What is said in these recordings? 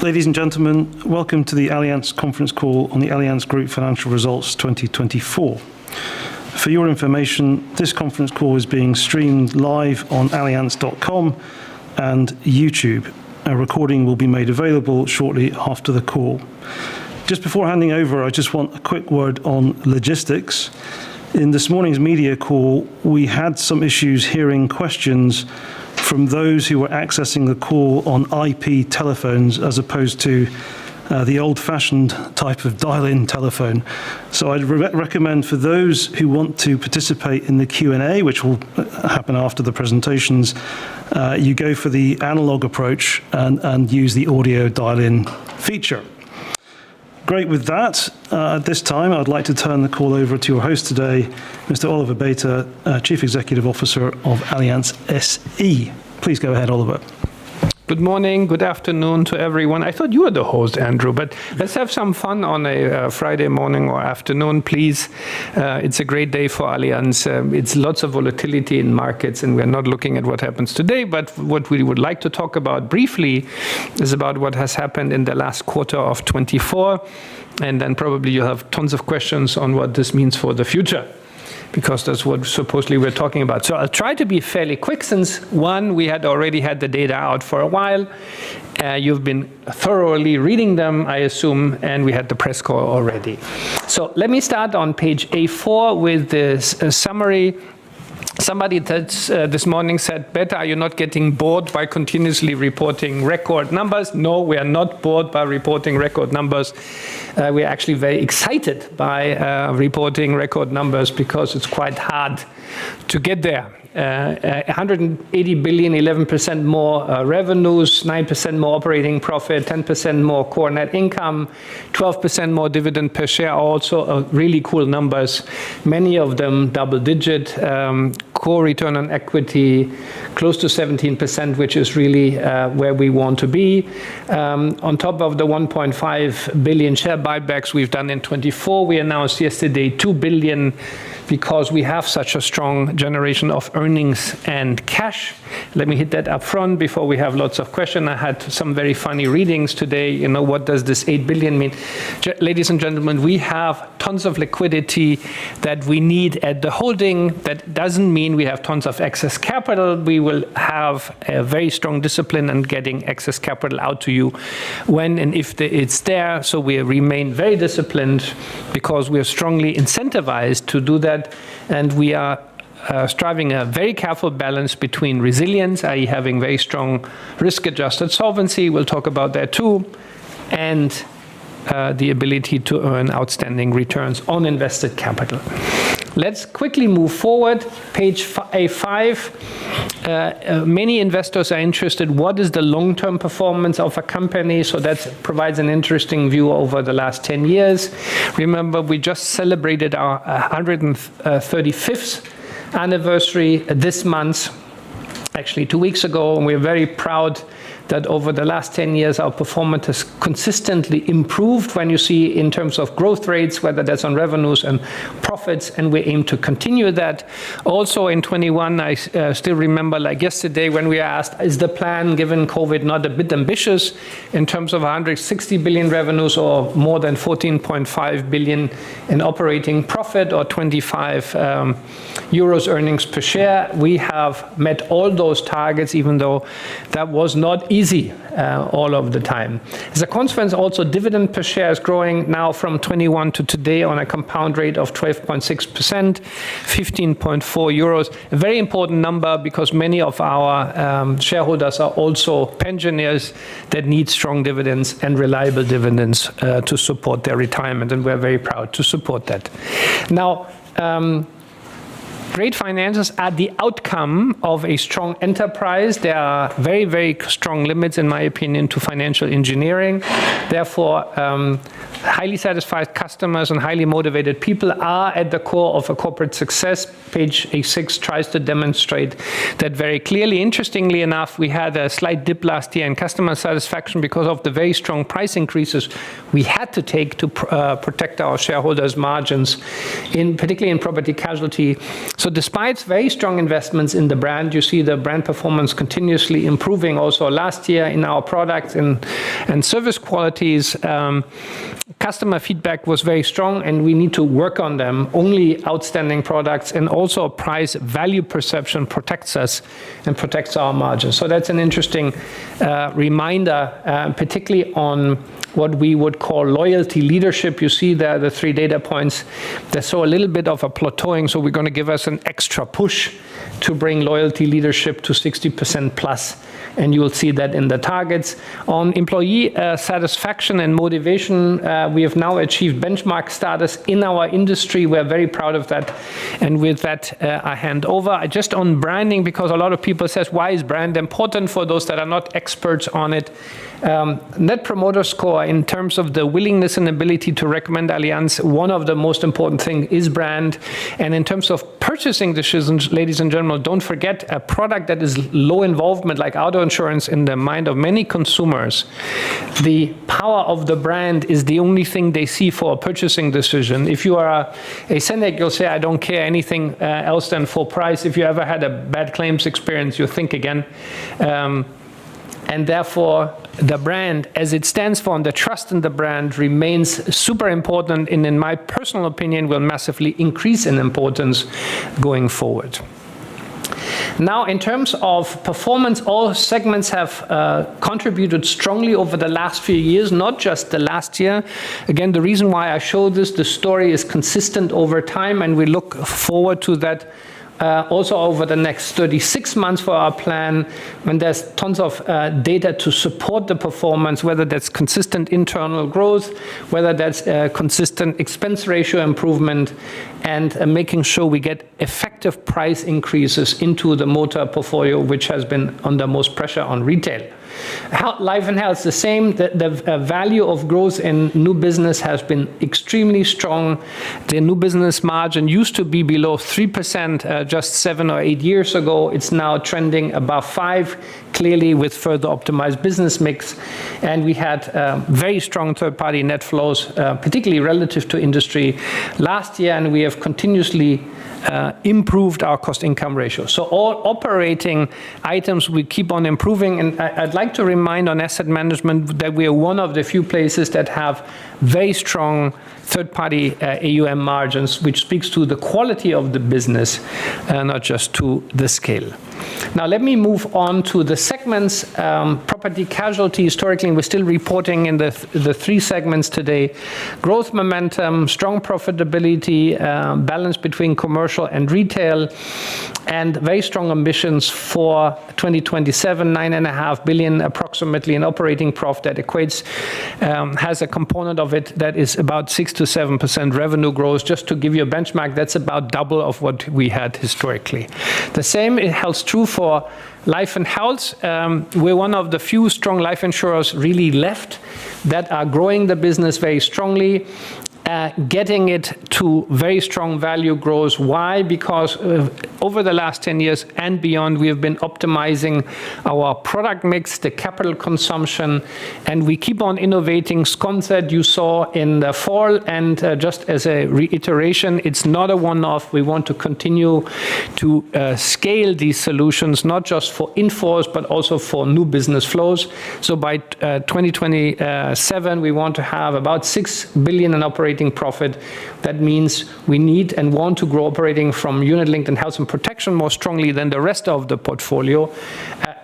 Ladies and gentlemen, welcome to the Allianz conference call on the Allianz Group financial results 2024. For your information, this conference call is being streamed live on allianz.com and YouTube. A recording will be made available shortly after the call. Just before handing over, I just want a quick word on logistics. In this morning's media call, we had some issues hearing questions from those who were accessing the call on IP telephones as opposed to the old-fashioned type of dial-in telephone. So I'd recommend for those who want to participate in the Q&A, which will happen after the presentations, you go for the analog approach and use the audio dial-in feature. Great. With that, at this time, I'd like to turn the call over to your host today, Mr. Oliver Bäte, Chief Executive Officer of Allianz SE. Please go ahead, Oliver. Good morning, good afternoon to everyone. I thought you were the host, Andrew, but let's have some fun on a Friday morning or afternoon, please. It's a great day for Allianz. It's lots of volatility in markets, and we're not looking at what happens today, but what we would like to talk about briefly is about what has happened in the last quarter of 24, and then probably you have tons of questions on what this means for the future, because that's what supposedly we're talking about. So I'll try to be fairly quick since, one, we had already had the data out for a while. You've been thoroughly reading them, I assume, and we had the press call already. So let me start on page A4 with this summary. Somebody this morning said, Bäte, are you not getting bored by continuously reporting record numbers? No, we are not bored by reporting record numbers. We are actually very excited by reporting record numbers because it's quite hard to get there. 180 billion, 11% more revenues, 9% more operating profit, 10% more core net income, 12% more dividend per share, also really cool numbers. Many of them double-digit. Core return on equity close to 17%, which is really where we want to be. On top of the 1.5 billion share buybacks we've done in 24, we announced yesterday 2 billion because we have such a strong generation of earnings and cash. Let me hit that up front before we have lots of questions. I had some very funny readings today. You know, what does this 8 billion mean? Ladies and gentlemen, we have tons of liquidity that we need at the holding. That doesn't mean we have tons of excess capital. We will have a very strong discipline in getting excess capital out to you when and if it's there. So we remain very disciplined because we are strongly incentivized to do that. And we are striving a very careful balance between resilience, i.e. having very strong risk-adjusted solvency, we'll talk about that too, and the ability to earn outstanding returns on invested capital. Let's quickly move forward. Page A5. Many investors are interested, what is the long-term performance of a company? So that provides an interesting view over the last 10 years. Remember, we just celebrated our 135th anniversary this month, actually 2 weeks ago, and we're very proud that over the last 10 years, our performance has consistently improved when you see in terms of growth rates, whether that's on revenues and profits, and we aim to continue that. Also in 21, I still remember like yesterday when we asked, is the plan given COVID not a bit ambitious in terms of 160 billion revenues or more than 14.5 billion in operating profit or 25 euros earnings per share? We have met all those targets, even though that was not easy all of the time. As a consequence, also dividend per share is growing now from 21 to today on a compound rate of 12.6%, 15.4 euros. A very important number because many of our shareholders are also pensioners that need strong dividends and reliable dividends to support their retirement, and we're very proud to support that. Now, great finances are the outcome of a strong enterprise. There are very, very strong limits, in my opinion, to financial engineering. Therefore, highly satisfied customers and highly motivated people are at the core of a corporate success. Page A6 tries to demonstrate that very clearly. Interestingly enough, we had a slight dip last year in customer satisfaction because of the very strong price increases we had to take to protect our shareholders' margins, particularly in property casualty. So despite very strong investments in the brand, you see the brand performance continuously improving also last year in our products and service qualities. Customer feedback was very strong, and we need to work on them. Only outstanding products and also price value perception protects us and protects our margins. So that's an interesting reminder, particularly on what we would call loyalty leadership. You see there the 3 data points. There's so a little bit of a plateauing, so we're going to give us an extra push to bring loyalty leadership to 60% plus. And you will see that in the targets. On employee satisfaction and motivation, we have now achieved benchmark status in our industry. We're very proud of that. And with that, I hand over. Just on branding, because a lot of people says, why is brand important? For those that are not experts on it, Net Promoter Score, in terms of the willingness and ability to recommend Allianz, one of the most important things is brand. And in terms of purchasing decisions, ladies and gentlemen, don't forget a product that is low involvement, like auto insurance, in the mind of many consumers. The power of the brand is the only thing they see for a purchasing decision. If you are a cynic, you'll say, I don't care anything else than full price. If you ever had a bad claims experience, you think again. And therefore, the brand, as it stands for, and the trust in the brand remains super important, and in my personal opinion, will massively increase in importance going forward. Now, in terms of performance, all segments have contributed strongly over the last few years, not just the last year. Again, the reason why I show this, the story is consistent over time, and we look forward to that also over the next 36 months for our plan, when there's tons of data to support the performance, whether that's consistent internal growth, whether that's consistent expense ratio improvement, and making sure we get effective price increases into the motor portfolio, which has been under most pressure on retail. Life and health, the same. The value of growth in new business has been extremely strong. The new business margin used to be below 3% just 7 or 8 years ago. It's now trending above 5%, clearly with further optimized business mix. And we had very strong third-party net flows, particularly relative to industry last year, and we have continuously improved our cost-income ratio. So all operating items we keep on improving, and I'd like to remind on asset management that we are one of the few places that have very strong third-party AUM margins, which speaks to the quality of the business, not just to the scale. Now let me move on to the segments. Property casualty, historically, we're still reporting in the 3 segments today. Growth momentum, strong profitability, balance between commercial and retail, and very strong ambitions for 2027, 9.5 billion approximately in operating profit. That equates, has a component of it that is about 6 to 7% revenue growth. Just to give you a benchmark, that's about double of what we had historically. The same holds true for life and health. We're one of the few strong life insurers really left that are growing the business very strongly, getting it to very strong value growth. Why? Because over the last 10 years and beyond, we have been optimizing our product mix, the capital consumption, and we keep on innovating. Sconset you saw in the fall, and just as a reiteration, it's not a one-off. We want to continue to scale these solutions, not just for in-force, but also for new business flows. So by 2027, we want to have about 6 billion in operating profit. That means we need and want to grow operating from unit-linked and health and protection more strongly than the rest of the portfolio.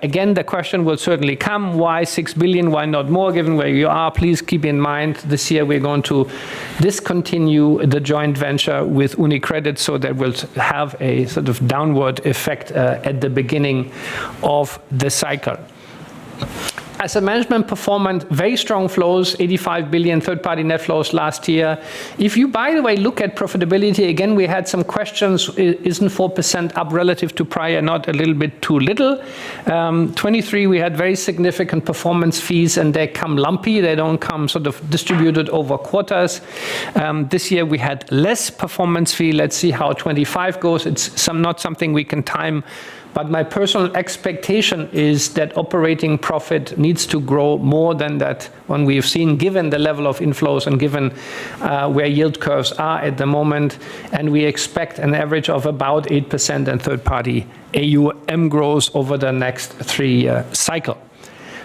Again, the question will certainly come, why 6 billion, why not more, given where you are? Please keep in mind, this year we're going to discontinue the joint venture with UniCredit, so that will have a sort of downward effect at the beginning of the cycle. Asset management performance, very strong flows, 85 billion third-party net flows last year. If you, by the way, look at profitability, again, we had some questions. Isn't 4% up relative to prior not a little bit too little? 23, we had very significant performance fees, and they come lumpy. They don't come sort of distributed over quarters. This year we had less performance fee. Let's see how 25 goes. It's not something we can time But my personal expectation is that operating profit needs to grow more than that one we've seen, given the level of inflows and given where yield curves are at the moment. And we expect an average of about 8% in third-party AUM growth over the next 3-year cycle.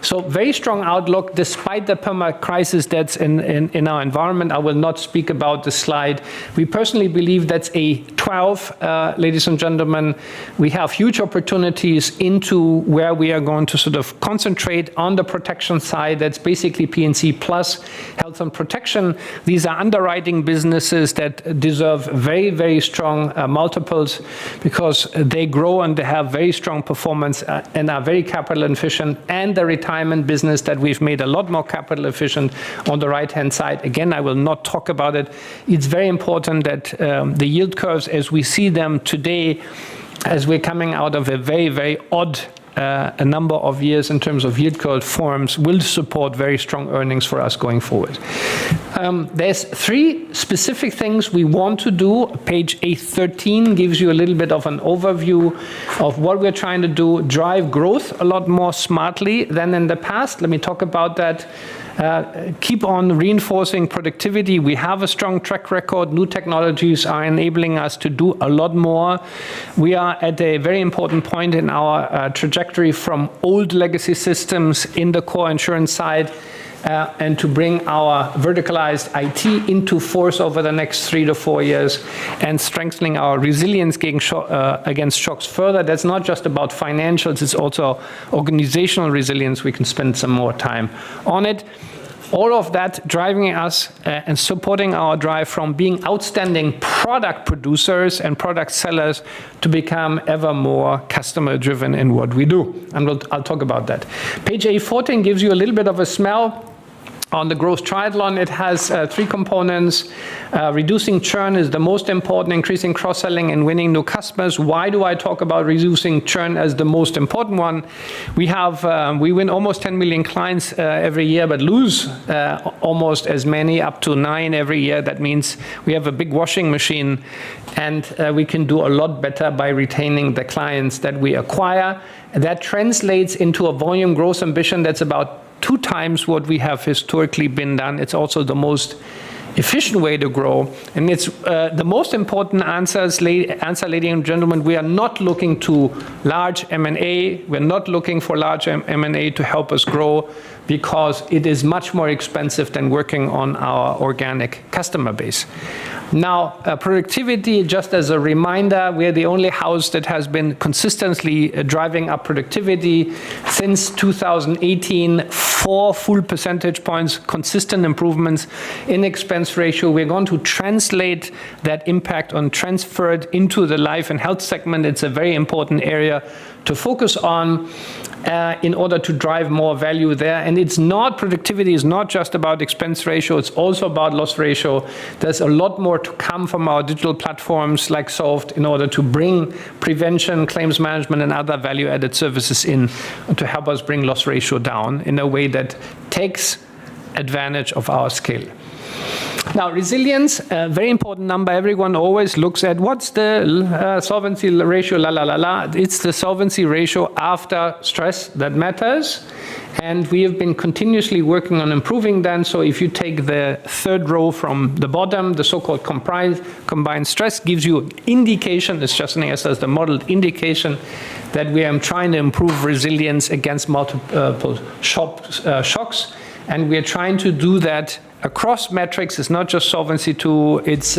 So very strong outlook despite the perma-crisis that's in our environment. I will not speak about the slide. We personally believe that's a 12, ladies and gentlemen. We have huge opportunities into where we are going to sort of concentrate on the protection side. That's basically P&C plus health and protection. These are underwriting businesses that deserve very, very strong multiples because they grow and they have very strong performance and are very capital efficient, and the retirement business that we've made a lot more capital efficient on the right-hand side. Again, I will not talk about it. It's very important that the yield curves as we see them today, as we're coming out of a very, very odd a number of years in terms of yield curve forms, will support very strong earnings for us going forward. There's 3 specific things we want to do. Page A13 gives you a little bit of an overview of what we're trying to do, drive growth a lot more smartly than in the past. Let me talk about that. Keep on reinforcing productivity. We have a strong track record. New technologies are enabling us to do a lot more. We are at a very important point in our trajectory from old legacy systems in the core insurance side and to bring our verticalized IT into force over the next 3 to 4 years and strengthening our resilience against shocks further. That's not just about financials, it's also organizational resilience. We can spend some more time on it. All of that driving us and supporting our drive from being outstanding product producers and product sellers to become ever more customer driven in what we do. And I'll talk about that. Page A14 gives you a little bit of a smell on the growth triathlon. It has 3 components. Reducing churn is the most important, increasing cross-selling and winning new customers. Why do I talk about reducing churn as the most important one? We win almost 10 million clients every year, but lose almost as many, up to 9 every year. That means we have a big washing machine, and we can do a lot better by retaining the clients that we acquire. That translates into a volume growth ambition that's about 2 times what we have historically been done. It's also the most efficient way to grow. And it's the most important answer, ladies and gentlemen. We are not looking to large M&A. We're not looking for large M&A to help us grow because it is much more expensive than working on our organic customer base. Now, productivity, just as a reminder, we're the only house that has been consistently driving up productivity since 2018, 4 full percentage points, consistent improvements in expense ratio. We're going to translate that impact on transferred into the life and health segment. It's a very important area to focus on in order to drive more value there. And productivity is not just about expense ratio, it's also about loss ratio. There's a lot more to come from our digital platforms like Solved in order to bring prevention, claims management, and other value-added services in to help us bring loss ratio down in a way that takes advantage of our scale. Now, resilience, a very important number. Everyone always looks at what's the solvency ratio, It's the solvency ratio after stress that matters. And we have been continuously working on improving that. So if you take the 3rd row from the bottom, the so-called combined stress gives you indication, it's just as the modeled indication that we are trying to improve resilience against multiple shocks. And we are trying to do that across metrics. It's not just Solvency II, it's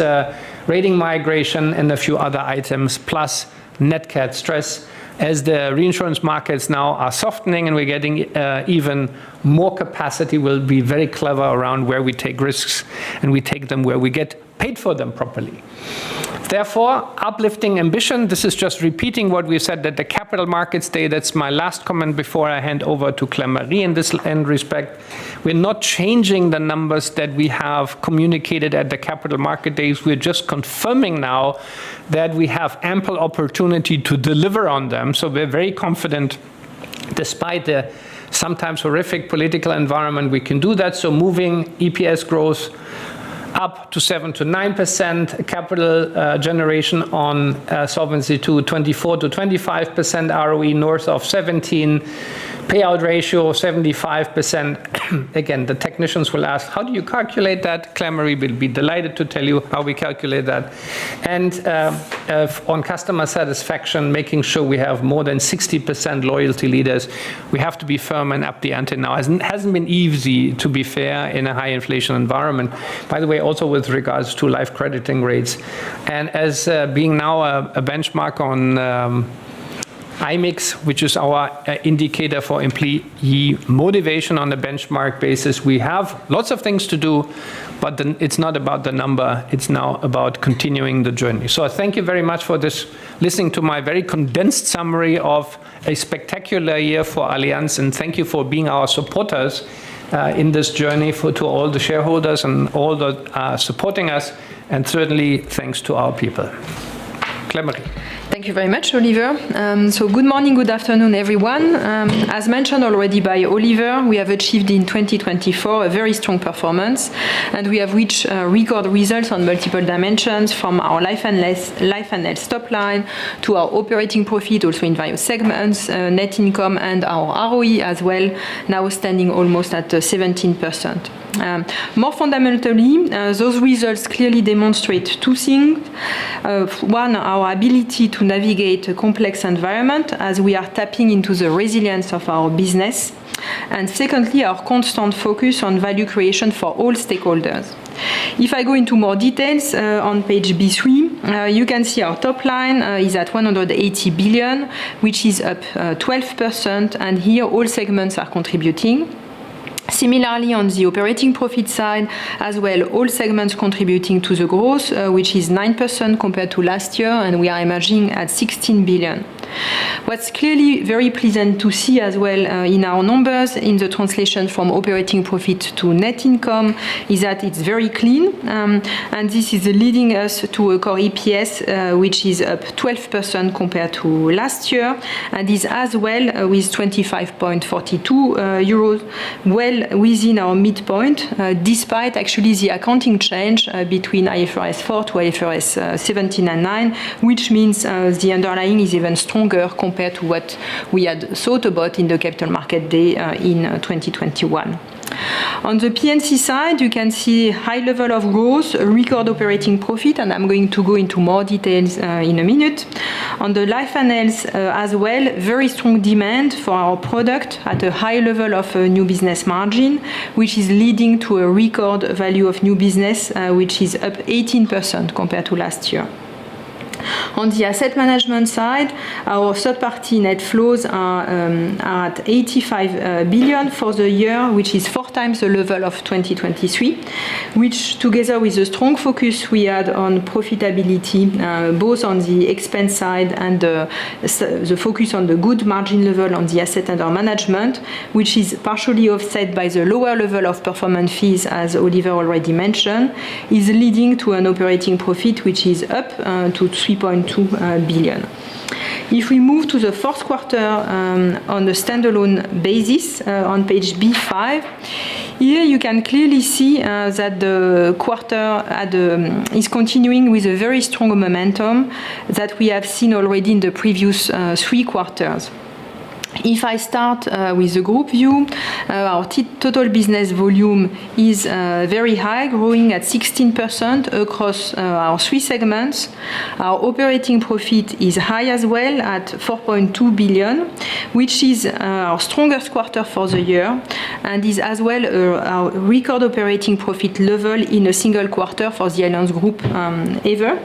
rating migration and a few other items, plus net cat stress. As the reinsurance markets now are softening and we're getting even more capacity, we'll be very clever around where we take risks, and we take them where we get paid for them properly. Therefore, uplifting ambition. This is just repeating what we said at the Capital Markets Day. That's my last comment before I hand over to Claire-Marie in this respect. We're not changing the numbers that we have communicated at the Capital Market Days. We're just confirming now that we have ample opportunity to deliver on them. So we're very confident, despite the sometimes horrific political environment, we can do that. So moving EPS growth up to 7 to 9%, capital generation on Solvency II 24 to 25%, ROE north of 17, payout ratio 75%. Again, the technicians will ask, how do you calculate that? Claire-Marie will be delighted to tell you how we calculate that. And on customer satisfaction, making sure we have more than 60% loyalty leaders. We have to be firm and up the ante now. It hasn't been easy, to be fair, in a high inflation environment. By the way, also with regards to life crediting rates. And as being now a benchmark on IMIX, which is our indicator for employee motivation on a benchmark basis. We have lots of things to do, but it's not about the number. It's now about continuing the journey. So thank you very much for this, listening to my very condensed summary of a spectacular year for Allianz, and thank you for being our supporters in this journey, to all the shareholders and all that supporting us, and certainly thanks to our people. Claire-Marie. Thank you very much, Oliver. So good morning, good afternoon, everyone. As mentioned already by Oliver, we have achieved in 2024 a very strong performance, and we have reached record results on multiple dimensions, from our life and health top line to our operating profit, also in various segments, net income, and our ROE as well, now standing almost at 17%. More fundamentally, those results clearly demonstrate two things. One, our ability to navigate a complex environment as we are tapping into the resilience of our business. And secondly, our constant focus on value creation for all stakeholders. If I go into more details on page B3, you can see our top line is at 180 billion, which is up 12%, and here all segments are contributing. Similarly, on the operating profit side, as well, all segments contributing to the growth, which is 9% compared to last year, and we are emerging at 16 billion. What's clearly very pleasant to see as well in our numbers, in the translation from operating profit to net income, is that it's very clean, and this is leading us to a core EPS which is up 12% compared to last year, and is as well with 25.42 euros, well within our midpoint, despite actually the accounting change between IFRS 4 to IFRS 17 and 9, which means the underlying is even stronger compared to what we had thought about in the Capital Market Day in 2021. On the P&C side, you can see high level of growth, record operating profit, and I'm going to go into more details in a minute. On the life and health as well, very strong demand for our product at a high level of new business margin, which is leading to a record value of new business, which is up 18% compared to last year. On the asset management side, our third-party net flows are at 85 billion for the year, which is 4 times the level of 2023, which, together with the strong focus we had on profitability, both on the expense side and the focus on the good margin level on the asset under management, which is partially offset by the lower level of performance fees, as Oliver already mentioned, is leading to an operating profit which is up to 3.2 billion. If we move to the fourth quarter on a standalone basis on page B5, here you can clearly see that the quarter is continuing with a very strong momentum that we have seen already in the previous 3 quarters. If I start with the group view, our total business volume is very high, growing at 16% across our 3 segments. Our operating profit is high as well at 4.2 billion, which is our strongest quarter for the year, and is as well our record operating profit level in a single quarter for the Allianz Group ever.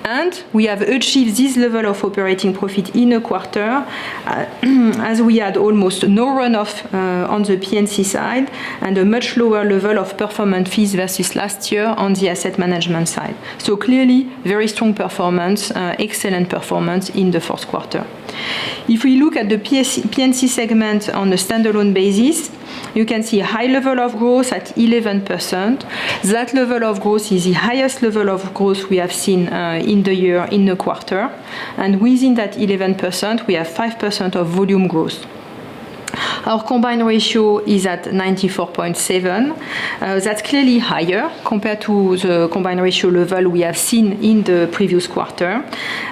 And we have achieved this level of operating profit in a quarter as we had almost no runoff on the P&C side and a much lower level of performance fees versus last year on the asset management side. So clearly, very strong performance, excellent performance in the fourth quarter. If we look at the P&C segment on a standalone basis, you can see a high level of growth at 11%. That level of growth is the highest level of growth we have seen in the year, in the quarter. And within that 11%, we have 5% of volume growth. Our combined ratio is at 94.7. That's clearly higher compared to the combined ratio level we have seen in the previous quarter.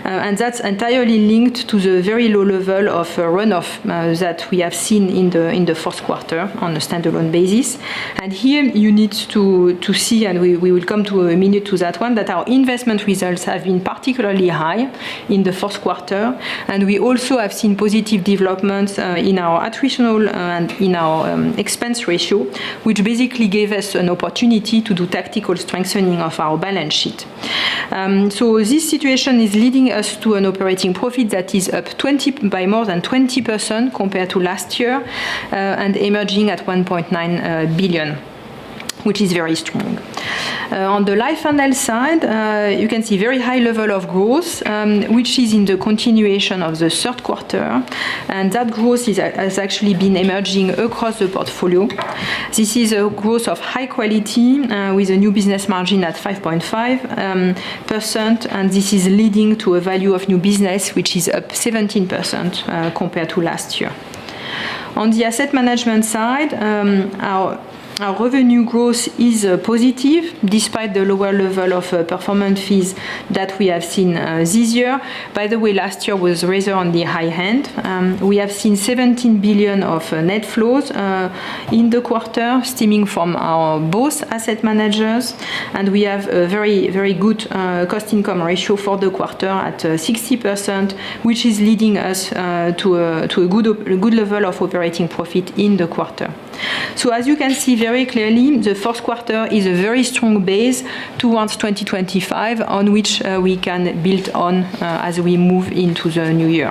And that's entirely linked to the very low level of runoff that we have seen in the fourth quarter on a standalone basis. And here you need to see, and we will come to a minute to that one, that our investment results have been particularly high in the fourth quarter. And we also have seen positive developments in our attritional and in our expense ratio, which basically gave us an opportunity to do tactical strengthening of our balance sheet. So this situation is leading us to an operating profit that is up by more than 20% compared to last year and emerging at 1.9 billion. Which is very strong. On the life and health side, you can see very high level of growth, which is in the continuation of the third quarter, and that growth has actually been emerging across the portfolio. This is a growth of high quality with a new business margin at 5.5%, and this is leading to a value of new business which is up 17% compared to last year. On the asset management side, our revenue growth is positive despite the lower level of performance fees that we have seen this year. By the way, last year was rather on the high end. We have seen 17 billion of net flows in the quarter stemming from our both asset managers, and we have a very, very good cost-income ratio for the quarter at 60%, which is leading us to a good level of operating profit in the quarter. So as you can see very clearly, the fourth quarter is a very strong base towards 2025 on which we can build on as we move into the new year.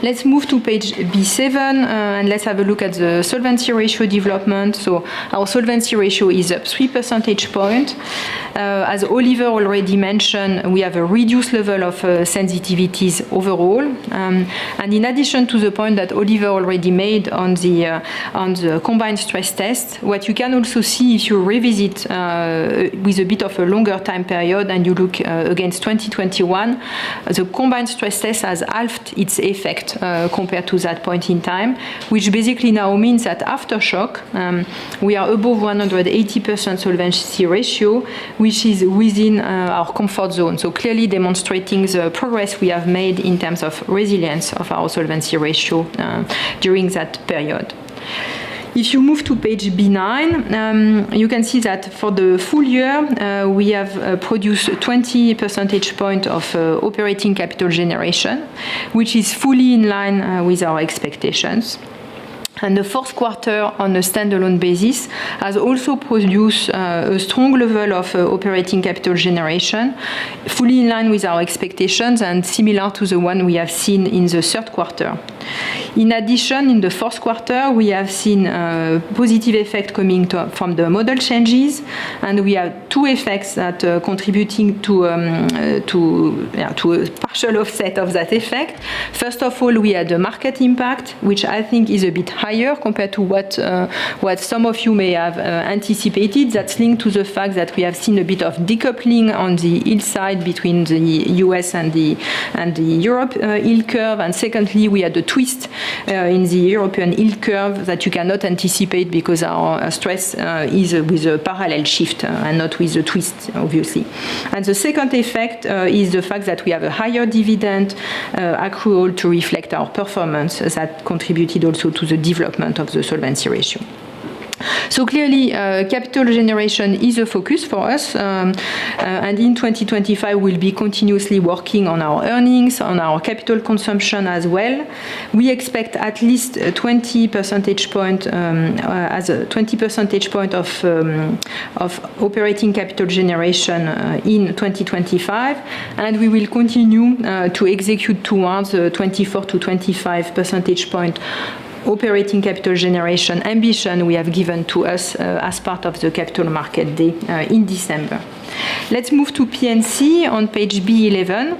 Let's move to page B7 and let's have a look at the solvency ratio development. So our solvency ratio is up 3 percentage points. As Oliver already mentioned, we have a reduced level of sensitivities overall. And in addition to the point that Oliver already made on the combined stress test, what you can also see if you revisit with a bit of a longer time period and you look against 2021, the combined stress test has halved its effect compared to that point in time, which basically now means that after shock, we are above 180% solvency ratio, which is within our comfort zone. So clearly demonstrating the progress we have made in terms of resilience of our solvency ratio during that period. If you move to page B9, you can see that for the full year, we have produced 20 percentage points of operating capital generation, which is fully in line with our expectations. And the fourth quarter on a standalone basis has also produced a strong level of operating capital generation, fully in line with our expectations and similar to the one we have seen in the third quarter. In addition, in the fourth quarter, we have seen a positive effect coming from the model changes, and we have two effects that are contributing to a partial offset of that effect. First of all, we had a market impact, which I think is a bit higher compared to what some of you may have anticipated. That's linked to the fact that we have seen a bit of decoupling on the yield side between the US and the Europe yield curve. And secondly, we had a twist in the European yield curve that you cannot anticipate because our stress is with a parallel shift and not with a twist, obviously. And the second effect is the fact that we have a higher dividend accrual to reflect our performance that contributed also to the development of the solvency ratio. So clearly, capital generation is a focus for us, and in 2025 we'll be continuously working on our earnings, on our capital consumption as well. We expect at least 20 percentage point as a 20 percentage point of operating capital generation in 2025, and we will continue to execute towards 24 to 25 percentage point operating capital generation ambition we have given to us as part of the Capital Market Day in December. Let's move to P&C on page B11.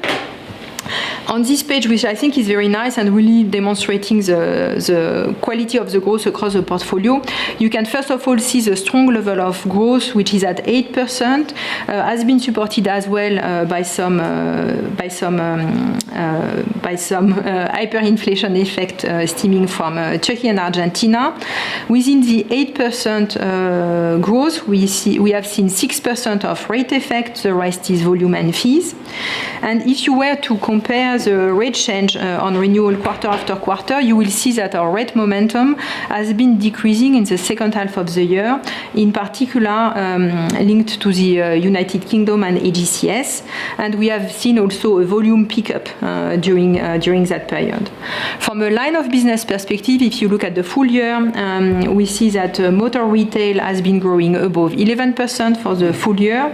On this page, which I think is very nice and really demonstrating the quality of the growth across the portfolio, you can first of all see the strong level of growth, which is at 8%, has been supported as well by some hyperinflation effect stemming from Turkey and Argentina. Within the 8% growth, we have seen 6% of rate effect. The rest is volume and fees. And if you were to compare the rate change on renewal quarter after quarter, you will see that our rate momentum has been decreasing in the second half of the year, in particular linked to the United Kingdom and AGCS. And we have seen also a volume pickup during that period. From a line of business perspective, if you look at the full year, we see that motor retail has been growing above 11% for the full year.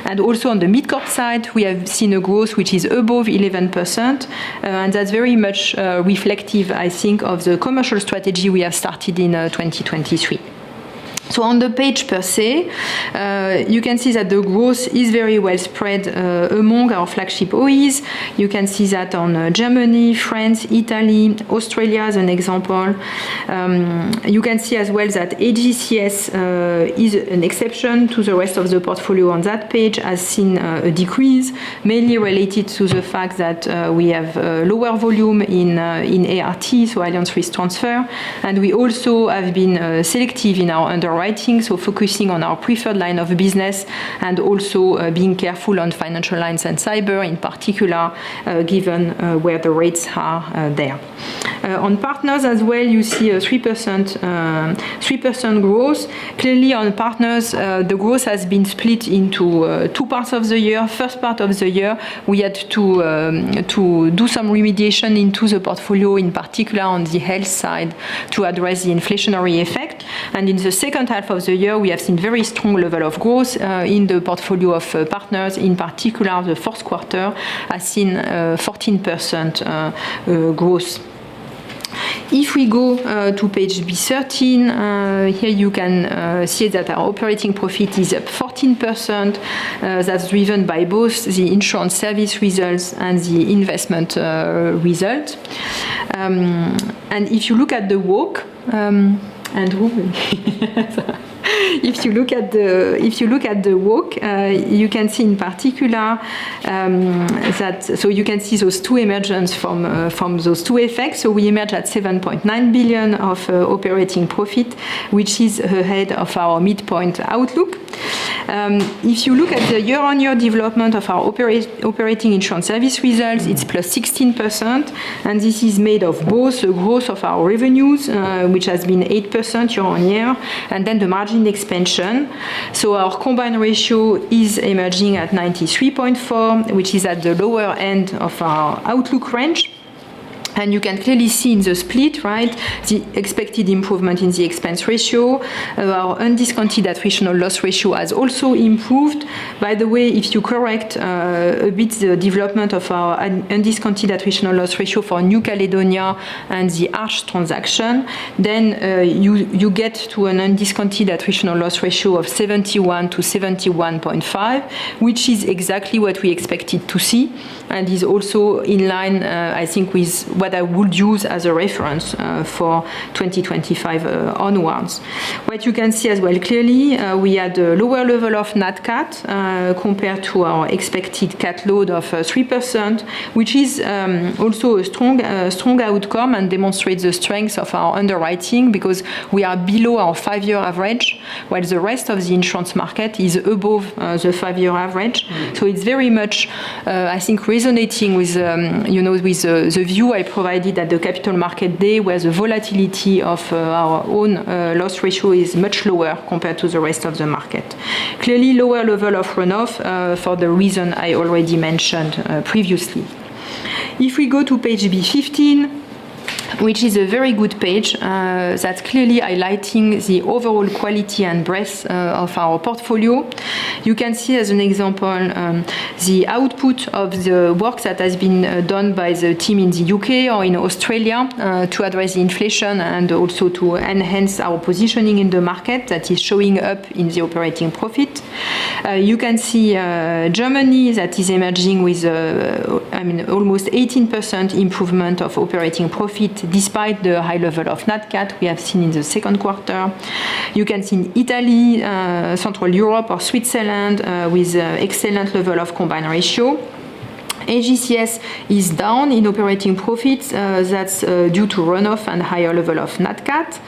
And also on the mid-corp side, we have seen a growth which is above 11%. And that's very much reflective, I think, of the commercial strategy we have started in 2023. So on the page per se, you can see that the growth is very well spread among our flagship OEs. You can see that on Germany, France, Italy, Australia as an example. You can see as well that AGCS is an exception to the rest of the portfolio on that page, has seen a decrease, mainly related to the fact that we have lower volume in ART, so Allianz Risk Transfer, and we also have been selective in our underwriting, so focusing on our preferred line of business and also being careful on financial lines and cyber in particular, given where the rates are there. On partners as well, you see a 3% growth. Clearly on partners, the growth has been split into two parts of the year. First part of the year, we had to do some remediation into the portfolio, in particular on the health side, to address the inflationary effect. And in the second half of the year, we have seen very strong level of growth in the portfolio of partners. In particular, the fourth quarter has seen 14% growth. If we go to page B13, here you can see that our operating profit is up 14%. That's driven by both the insurance service results and the investment result. And if you look at the walk, if you look at the walk, you can see in particular that, so you can see those two emergence from those two effects. So we emerge at 7.9 billion of operating profit, which is ahead of our midpoint outlook. If you look at the year-on-year development of our operating insurance service results, it's plus 16%, and this is made of both the growth of our revenues, which has been 8% year-on-year, and then the margin expansion. So our combined ratio is emerging at 93.4, which is at the lower end of our outlook range. And you can clearly see in the split, right, the expected improvement in the expense ratio. Our undiscounted attritional loss ratio has also improved. By the way, if you correct a bit the development of our undiscounted attritional loss ratio for New Caledonia and the Arch transaction, then you get to an undiscounted attritional loss ratio of 71 to 71.5, which is exactly what we expected to see, and is also in line, I think, with what I would use as a reference for 2025 onwards. What you can see as well clearly, we had a lower level of Nat Cat compared to our expected cat load of 3%, which is also a strong outcome and demonstrates the strength of our underwriting, because we are below our 5-year average, while the rest of the insurance market is above the 5-year average. So it's very much, I think, resonating with with the view I provided at the Capital Market Day, where the volatility of our own loss ratio is much lower compared to the rest of the market. Clearly lower level of runoff for the reason I already mentioned previously. If we go to page B15, which is a very good page that's clearly highlighting the overall quality and breadth of our portfolio. You can see as an example the output of the work that has been done by the team in the UK or in Australia to address the inflation and also to enhance our positioning in the market that is showing up in the operating profit. You can see Germany that is emerging with almost 18% improvement of operating profit despite the high level of Nat Cat we have seen in the second quarter. You can see in Italy, Central Europe or Switzerland with excellent level of combined ratio. AGCS is down in operating profits. That's due to runoff and higher level of Nat Cat.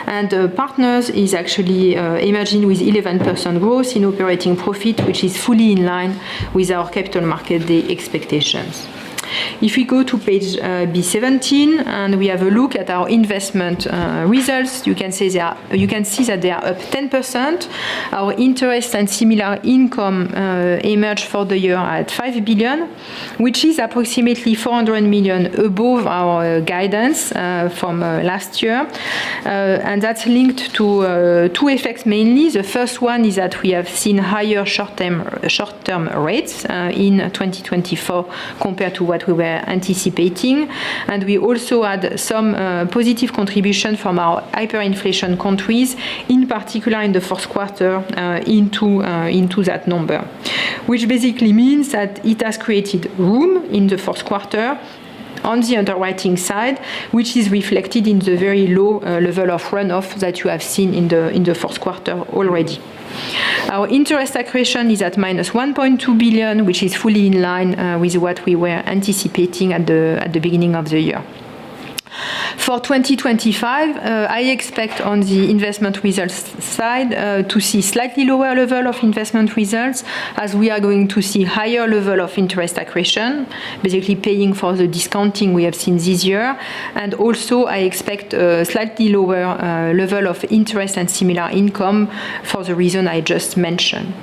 And Partners is actually emerging with 11% growth in operating profit, which is fully in line with our capital market day expectations. If we go to page B17 and we have a look at our investment results, you can see that they are up 10%. Our interest and similar income emerged for the year at 5 billion, which is approximately 400 million above our guidance from last year. And that's linked to two effects mainly. The first one is that we have seen higher short-term rates in 2024 compared to what we were anticipating, and we also had some positive contribution from our hyperinflation countries, in particular in the fourth quarter, into that number, which basically means that it has created room in the fourth quarter on the underwriting side, which is reflected in the very low level of runoff that you have seen in the fourth quarter already. Our interest accretion is at minus 1.2 billion, which is fully in line with what we were anticipating at the beginning of the year. For 2025, I expect on the investment results side to see slightly lower level of investment results, as we are going to see higher level of interest accretion, basically paying for the discounting we have seen this year. And also I expect a slightly lower level of interest and similar income for the reason I just mentioned.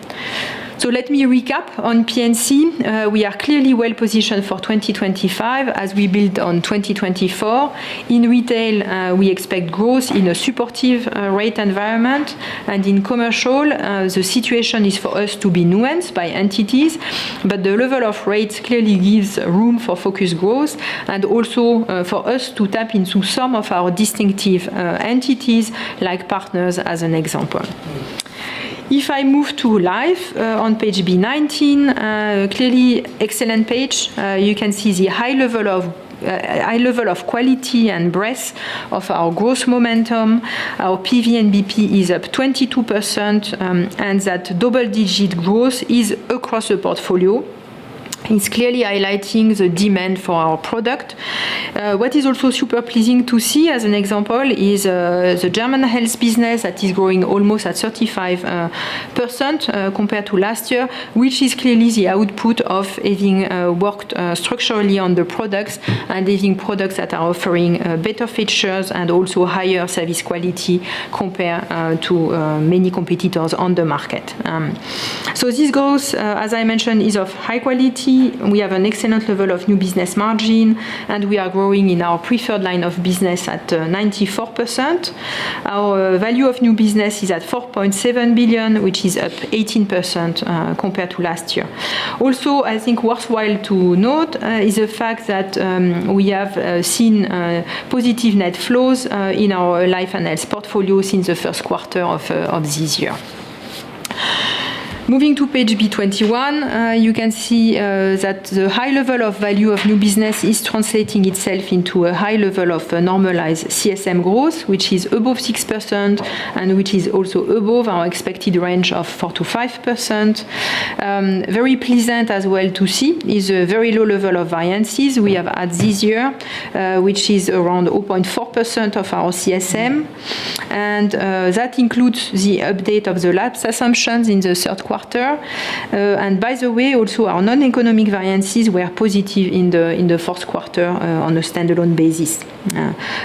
So let me recap on P&C. We are clearly well positioned for 2025 as we build on 2024. In retail, we expect growth in a supportive rate environment, and in commercial, the situation is for us to be nuanced by entities, but the level of rates clearly gives room for focused growth and also for us to tap into some of our distinctive entities like Partners as an example. If I move to life on page B19, clearly excellent page. You can see the high level of quality and breadth of our growth momentum. Our PV and BP is up 22%, and that double-digit growth is across the portfolio. It's clearly highlighting the demand for our product. What is also super pleasing to see as an example is the German health business that is growing almost at 35% compared to last year, which is clearly the output of having worked structurally on the products and having products that are offering better features and also higher service quality compared to many competitors on the market. So this growth, as I mentioned, is of high quality. We have an excellent level of new business margin, and we are growing in our preferred line of business at 94%. Our value of new business is at 4.7 billion, which is up 18% compared to last year. Also, I think worthwhile to note is the fact that we have seen positive net flows in our life and health portfolio since the first quarter of this year. Moving to page B21, you can see that the high level of value of new business is translating itself into a high level of normalized CSM growth, which is above 6% and which is also above our expected range of 4 to 5%. Very pleasant as well to see is a very low level of variances we have had this year, which is around 0.4% of our CSM. And that includes the update of the lapse assumptions in the third quarter. And by the way, also our non-economic variances were positive in the fourth quarter on a standalone basis.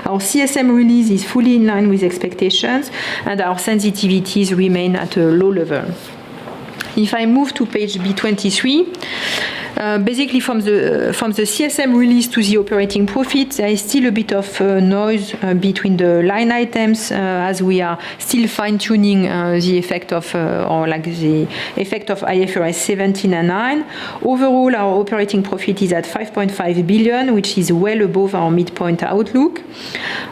Our CSM release is fully in line with expectations, and our sensitivities remain at a low level. If I move to page B23, Basically, from the CSM release to the operating profit, there is still a bit of noise between the line items as we are still fine-tuning the effect of the effect of IFRS 17 and 9. Overall, our operating profit is at 5.5 billion, which is well above our midpoint outlook.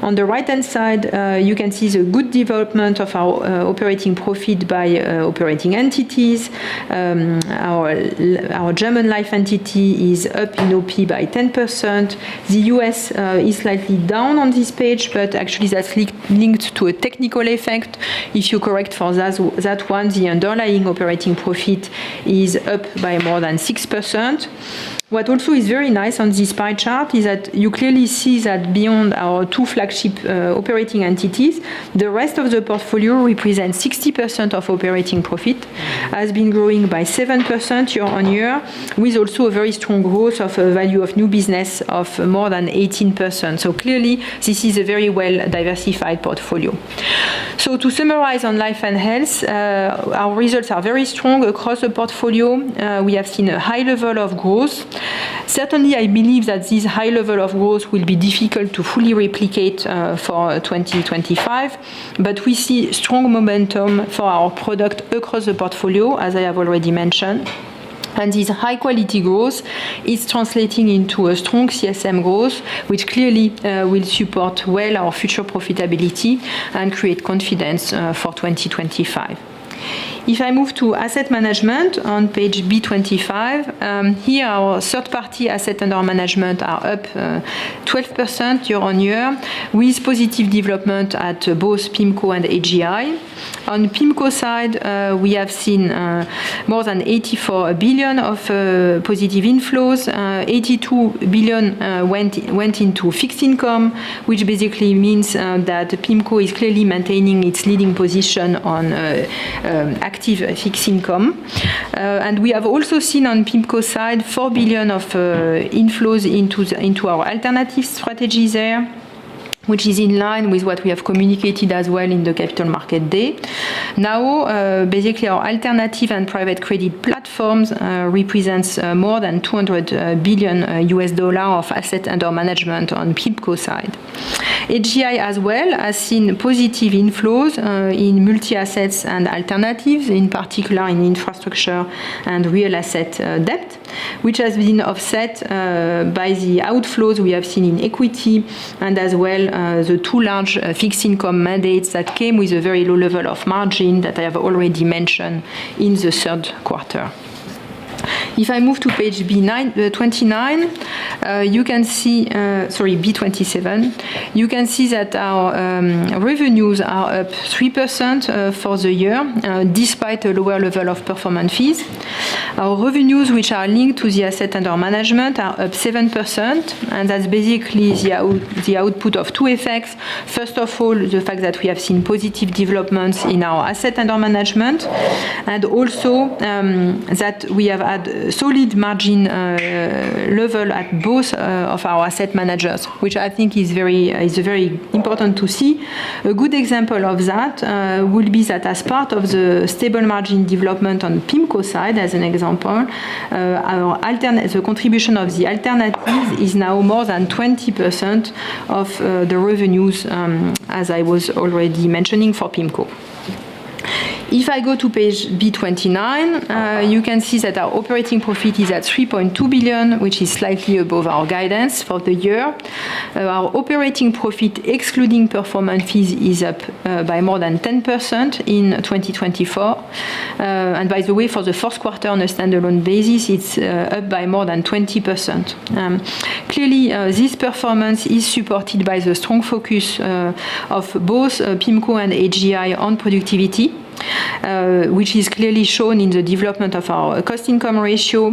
On the right-hand side, you can see the good development of our operating profit by operating entities. Our German life entity is up in OP by 10%. The US is slightly down on this page, but actually that's linked to a technical effect. If you correct for that one, the underlying operating profit is up by more than 6%. What also is very nice on this pie chart is that you clearly see that beyond our two flagship operating entities, the rest of the portfolio represents 60% of operating profit, has been growing by 7% year on year, with also a very strong growth of value of new business of more than 18%. So clearly, this is a very well diversified portfolio. So to summarize on life and health, our results are very strong across the portfolio. We have seen a high level of growth. Certainly, I believe that this high level of growth will be difficult to fully replicate for 2025, but we see strong momentum for our product across the portfolio, as I have already mentioned. And this high-quality growth is translating into a strong CSM growth, which clearly will support well our future profitability and create confidence for 2025. If I move to asset management on page B25, here our third-party asset under management are up 12% year on year, with positive development at both PIMCO and AGI. On PIMCO side, we have seen more than 84 billion of positive inflows. 82 billion went into fixed income, which basically means that PIMCO is clearly maintaining its leading position on active fixed income. And we have also seen on PIMCO side 4 billion of inflows into our alternative strategies there, which is in line with what we have communicated as well in the Capital Market Day. Now, basically, our alternative and private credit platforms represents more than $200 billion of asset under management on PIMCO side. AGI as well has seen positive inflows in multi-assets and alternatives, in particular in infrastructure and real asset debt, which has been offset by the outflows we have seen in equity and as well the two large fixed income mandates that came with a very low level of margin that I have already mentioned in the third quarter. If I move to page B29, you can see, B27, you can see that our revenues are up 3% for the year, despite a lower level of performance fees. Our revenues, which are linked to the asset under management, are up 7%, and that's basically the output of two effects. First of all, the fact that we have seen positive developments in our asset under management, and also that we have had solid margin level at both of our asset managers, which I think is very important to see. A good example of that will be that as part of the stable margin development on PIMCO side, as an example, the contribution of the alternatives is now more than 20% of the revenues, as I was already mentioning for PIMCO. If I go to page B29, you can see that our operating profit is at 3.2 billion, which is slightly above our guidance for the year. Our operating profit, excluding performance fees, is up by more than 10% in 2024. And by the way, for the fourth quarter on a standalone basis, it's up by more than 20%. Clearly, this performance is supported by the strong focus of both PIMCO and AGI on productivity, which is clearly shown in the development of our cost-income ratio,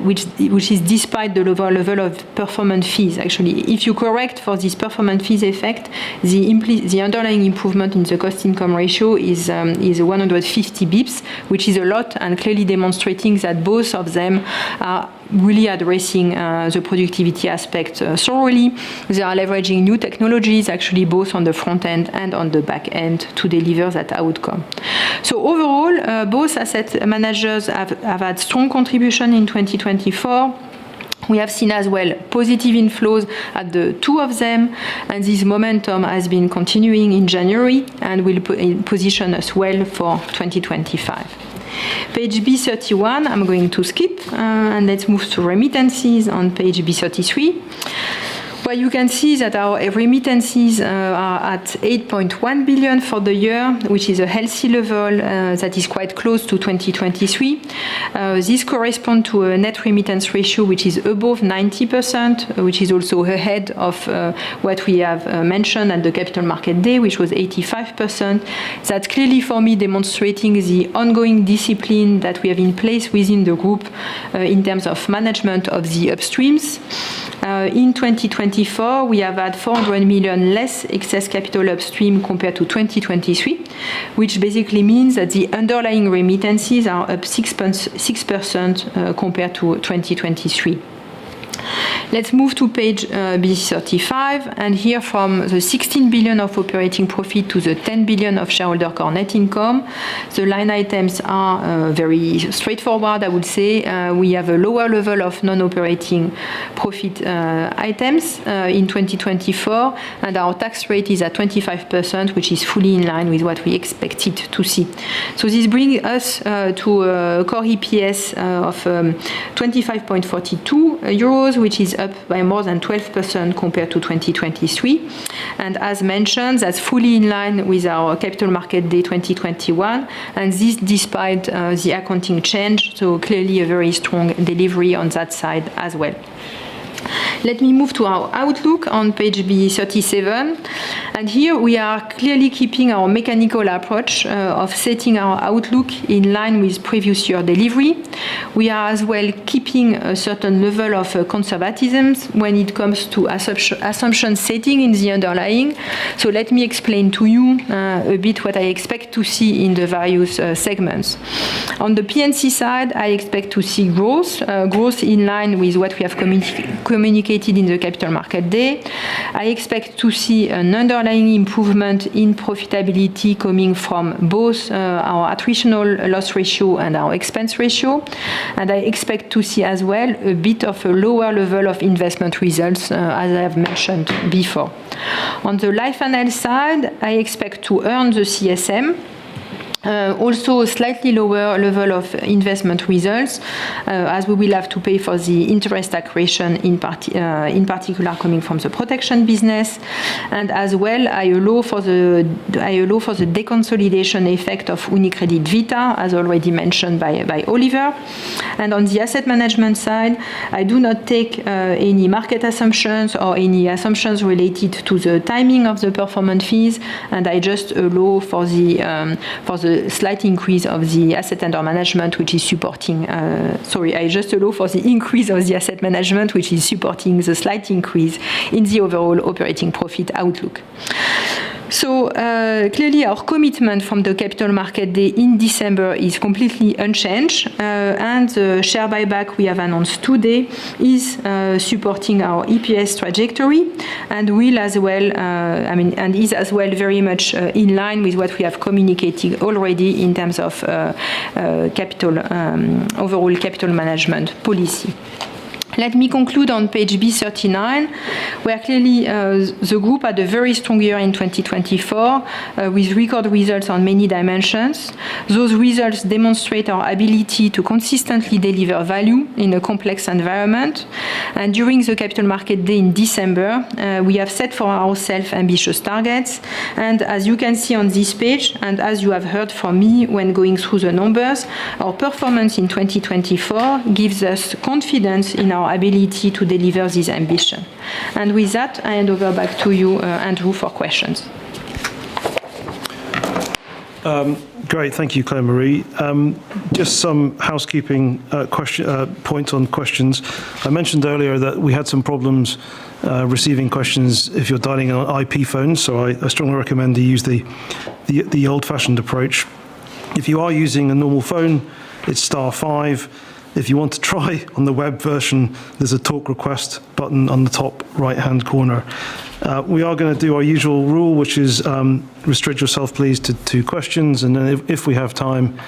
which is despite the lower level of performance fees. Actually, if you correct for this performance fees effect, the underlying improvement in the cost-income ratio is 150 bips, which is a lot, and clearly demonstrating that both of them are really addressing the productivity aspect thoroughly. They are leveraging new technologies, actually both on the front end and on the back end, to deliver that outcome. So overall, both asset managers have had strong contribution in 2024. We have seen as well positive inflows at the two of them, and this momentum has been continuing in January and will position us well for 2025. Page B31, I'm going to skip, and let's move to remittances on page B33. Well, you can see that our remittances are at 8.1 billion for the year, which is a healthy level that is quite close to 2023. This corresponds to a net remittance ratio which is above 90%, which is also ahead of what we have mentioned at the Capital Market Day, which was 85%. That's clearly for me demonstrating the ongoing discipline that we have in place within the group in terms of management of the upstreams. In 2024, we have had 400 million less excess capital upstream compared to 2023, which basically means that the underlying remittances are up 6% compared to 2023. Let's move to page B35, and here from the 16 billion of operating profit to the 10 billion of shareholder core net income, the line items are very straightforward, I would say. We have a lower level of non-operating profit items in 2024, and our tax rate is at 25%, which is fully in line with what we expected to see. So this brings us to a core EPS of 25.42 euros, which is up by more than 12% compared to 2023. And as mentioned, that's fully in line with our Capital Market Day 2021, and this despite the accounting change, so clearly a very strong delivery on that side as well. Let me move to our outlook on page B37. And here we are clearly keeping our mechanical approach of setting our outlook in line with previous year delivery. We are as well keeping a certain level of conservatism when it comes to assumption setting in the underlying. So let me explain to you a bit what I expect to see in the various segments. On the P&C side, I expect to see growth in line with what we have communicated in the Capital Market Day. I expect to see an underlying improvement in profitability coming from both our attritional loss ratio and our expense ratio. And I expect to see as well a bit of a lower level of investment results, as I have mentioned before. On the life and health side, I expect to earn the CSM. Also a slightly lower level of investment results, as we will have to pay for the interest accretion in particular coming from the protection business, and as well I allow for the deconsolidation effect of UniCredit Vita, as already mentioned by Oliver. And on the asset management side, I do not take any market assumptions or any assumptions related to the timing of the performance fees, and I just allow for the slight increase of the asset under management, which is supporting, I just allow for the increase of the asset management, which is supporting the slight increase in the overall operating profit outlook. So clearly our commitment from the Capital Market Day in December is completely unchanged, and the share buyback we have announced today is supporting our EPS trajectory, and will as well, and is as well very much in line with what we have communicated already in terms of overall capital management policy. Let me conclude on page B39, where clearly the group had a very strong year in 2024 with record results on many dimensions. Those results demonstrate our ability to consistently deliver value in a complex environment. And during the Capital Market Day in December, we have set for ourselves ambitious targets. And as you can see on this page, and as you have heard from me when going through the numbers, our performance in 2024 gives us confidence in our ability to deliver this ambition. And with that, I hand over back to you, Andrew, for questions. Great, thank you, Claire-Marie. Just some housekeeping points on questions. I mentioned earlier that we had some problems receiving questions if you're dialing on IP phones, so I strongly recommend you use the old-fashioned approach. If you are using a normal phone, it's *5. If you want to try on the web version, there's a talk request button on the top right-hand corner. We are going to do our usual rule, which is restrict yourself, please, to 2 questions, and then if we have time,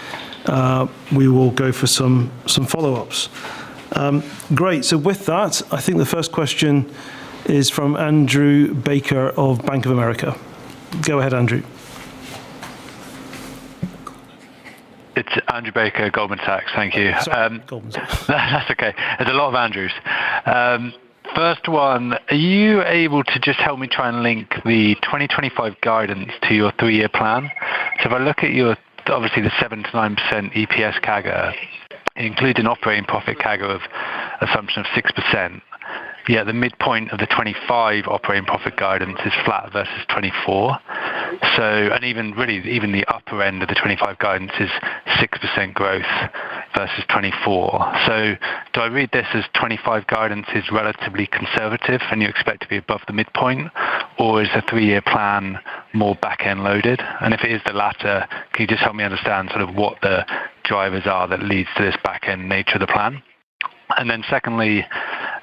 we will go for some follow-ups. Great. So with that, I think the first question is from Andrew Baker of Bank of America. Go ahead, Andrew. It's Andrew Baker, Goldman Sachs. Thank you. Sorry, Goldman Sachs. That's okay. There's a lot of Andrews. First one, are you able to just help me try and link the 2025 guidance to your 3-year plan? So if I look at your, obviously the 7 to 9% EPS CAGR, it includes an operating profit CAGR of assumption of 6%. Yeah, the midpoint of the 25 operating profit guidance is flat versus 24. So, and even the upper end of the 25 guidance is 6% growth versus 24. So do I read this as 25 guidance is relatively conservative and you expect to be above the midpoint? Or is the 3-year plan more back-end loaded? And if it is the latter, can you just help me understand sort of what the drivers are that leads to this back-end nature of the plan? And then secondly,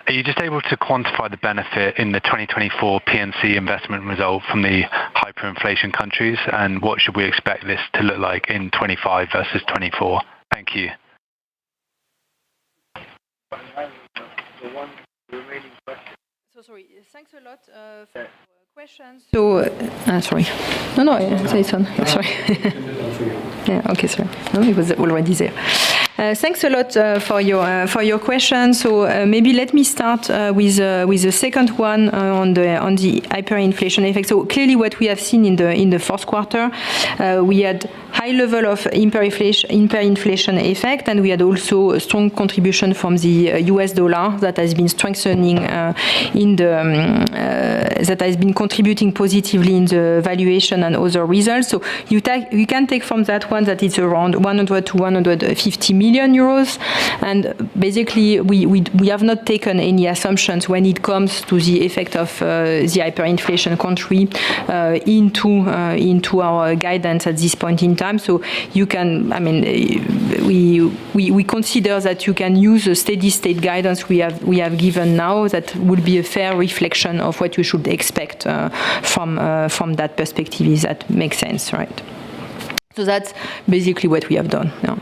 are you just able to quantify the benefit in the 2024 P&C investment result from the hyperinflation countries, and what should we expect this to look like in 25 versus 24? Thank you. So sorry, thanks a lot for questions. So, sorry. No, say it on. Sorry. Yeah, okay, sorry. No, it was already there. Thanks a lot for your question. So maybe let me start with the second one on the hyperinflation effect. So clearly, what we have seen in the fourth quarter, we had high level of hyperinflation effect, and we had also a strong contribution from the US dollar that has been strengthening that has been contributing positively in the valuation and other results. So you can take from that one that it's around 100 to 150 million euros, and basically we have not taken any assumptions when it comes to the effect of the hyperinflation country into our guidance at this point in time. So you can, we consider that you can use a steady state guidance we have given now. That would be a fair reflection of what you should expect from that perspective. If that makes sense, right? So that's basically what we have done. Yeah.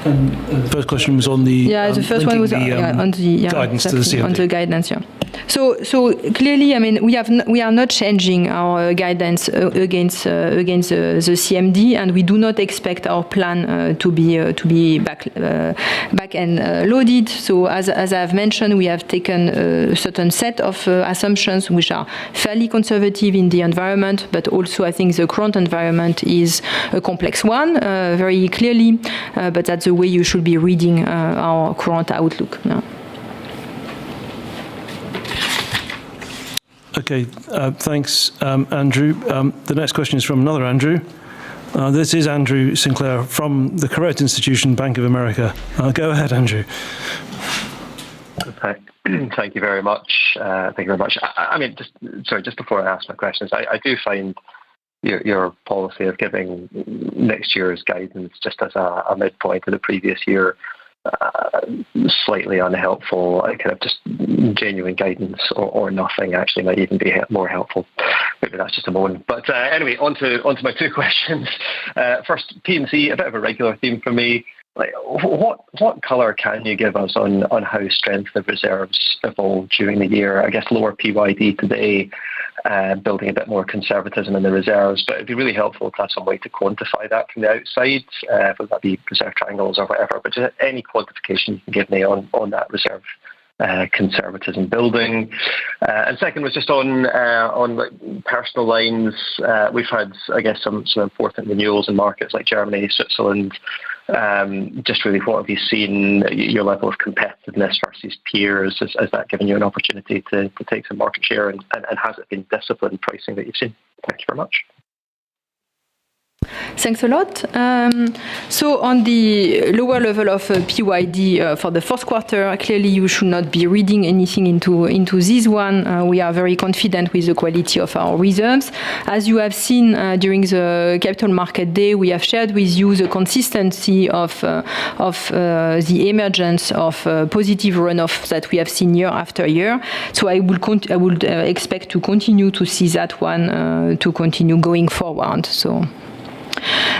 The first question was on the the first one was on the guidance to the CMD. On the guidance, yeah. So clearly, we are not changing our guidance against the CMD, and we do not expect our plan to be back end loaded. So as I've mentioned, we have taken a certain set of assumptions which are fairly conservative in the environment, but also I think the current environment is a complex one, very clearly. But that's the way you should be reading our current outlook. Yeah. Okay, thanks, Andrew. The next question is from another Andrew. This is Andrew Sinclair from the correct institution, Bank of America. Go ahead, Andrew. Thank you very much. Just before I ask my questions, I do find your policy of giving next year's guidance just as a midpoint of the previous year slightly unhelpful. Kind of just genuine guidance or nothing actually might even be more helpful. Maybe that's just a moan. But anyway, on to my 2 questions. First, P&C, a bit of a regular theme for me. Like, what colour can you give us on how strength of reserves evolved during the year? I guess lower PYD today, building a bit more conservatism in the reserves, but it'd be really helpful to have some way to quantify that from the outside, whether that be reserve triangles or whatever, but just any quantification you can give me on that reserve conservatism building. And second was just on personal lines. We've had, I guess, some important renewals in markets like Germany, Switzerland. Just really, what have you seen, your level of competitiveness versus peers? Has that given you an opportunity to take some market share, and has it been disciplined pricing that you've seen? Thank you very much. Thanks a lot. So on the lower level of PYD for the fourth quarter, clearly you should not be reading anything into this one. We are very confident with the quality of our reserves. As you have seen during the Capital Market Day, we have shared with you the consistency of the emergence of positive runoff that we have seen year after year. So I would expect to continue to see that one to continue going forward. So.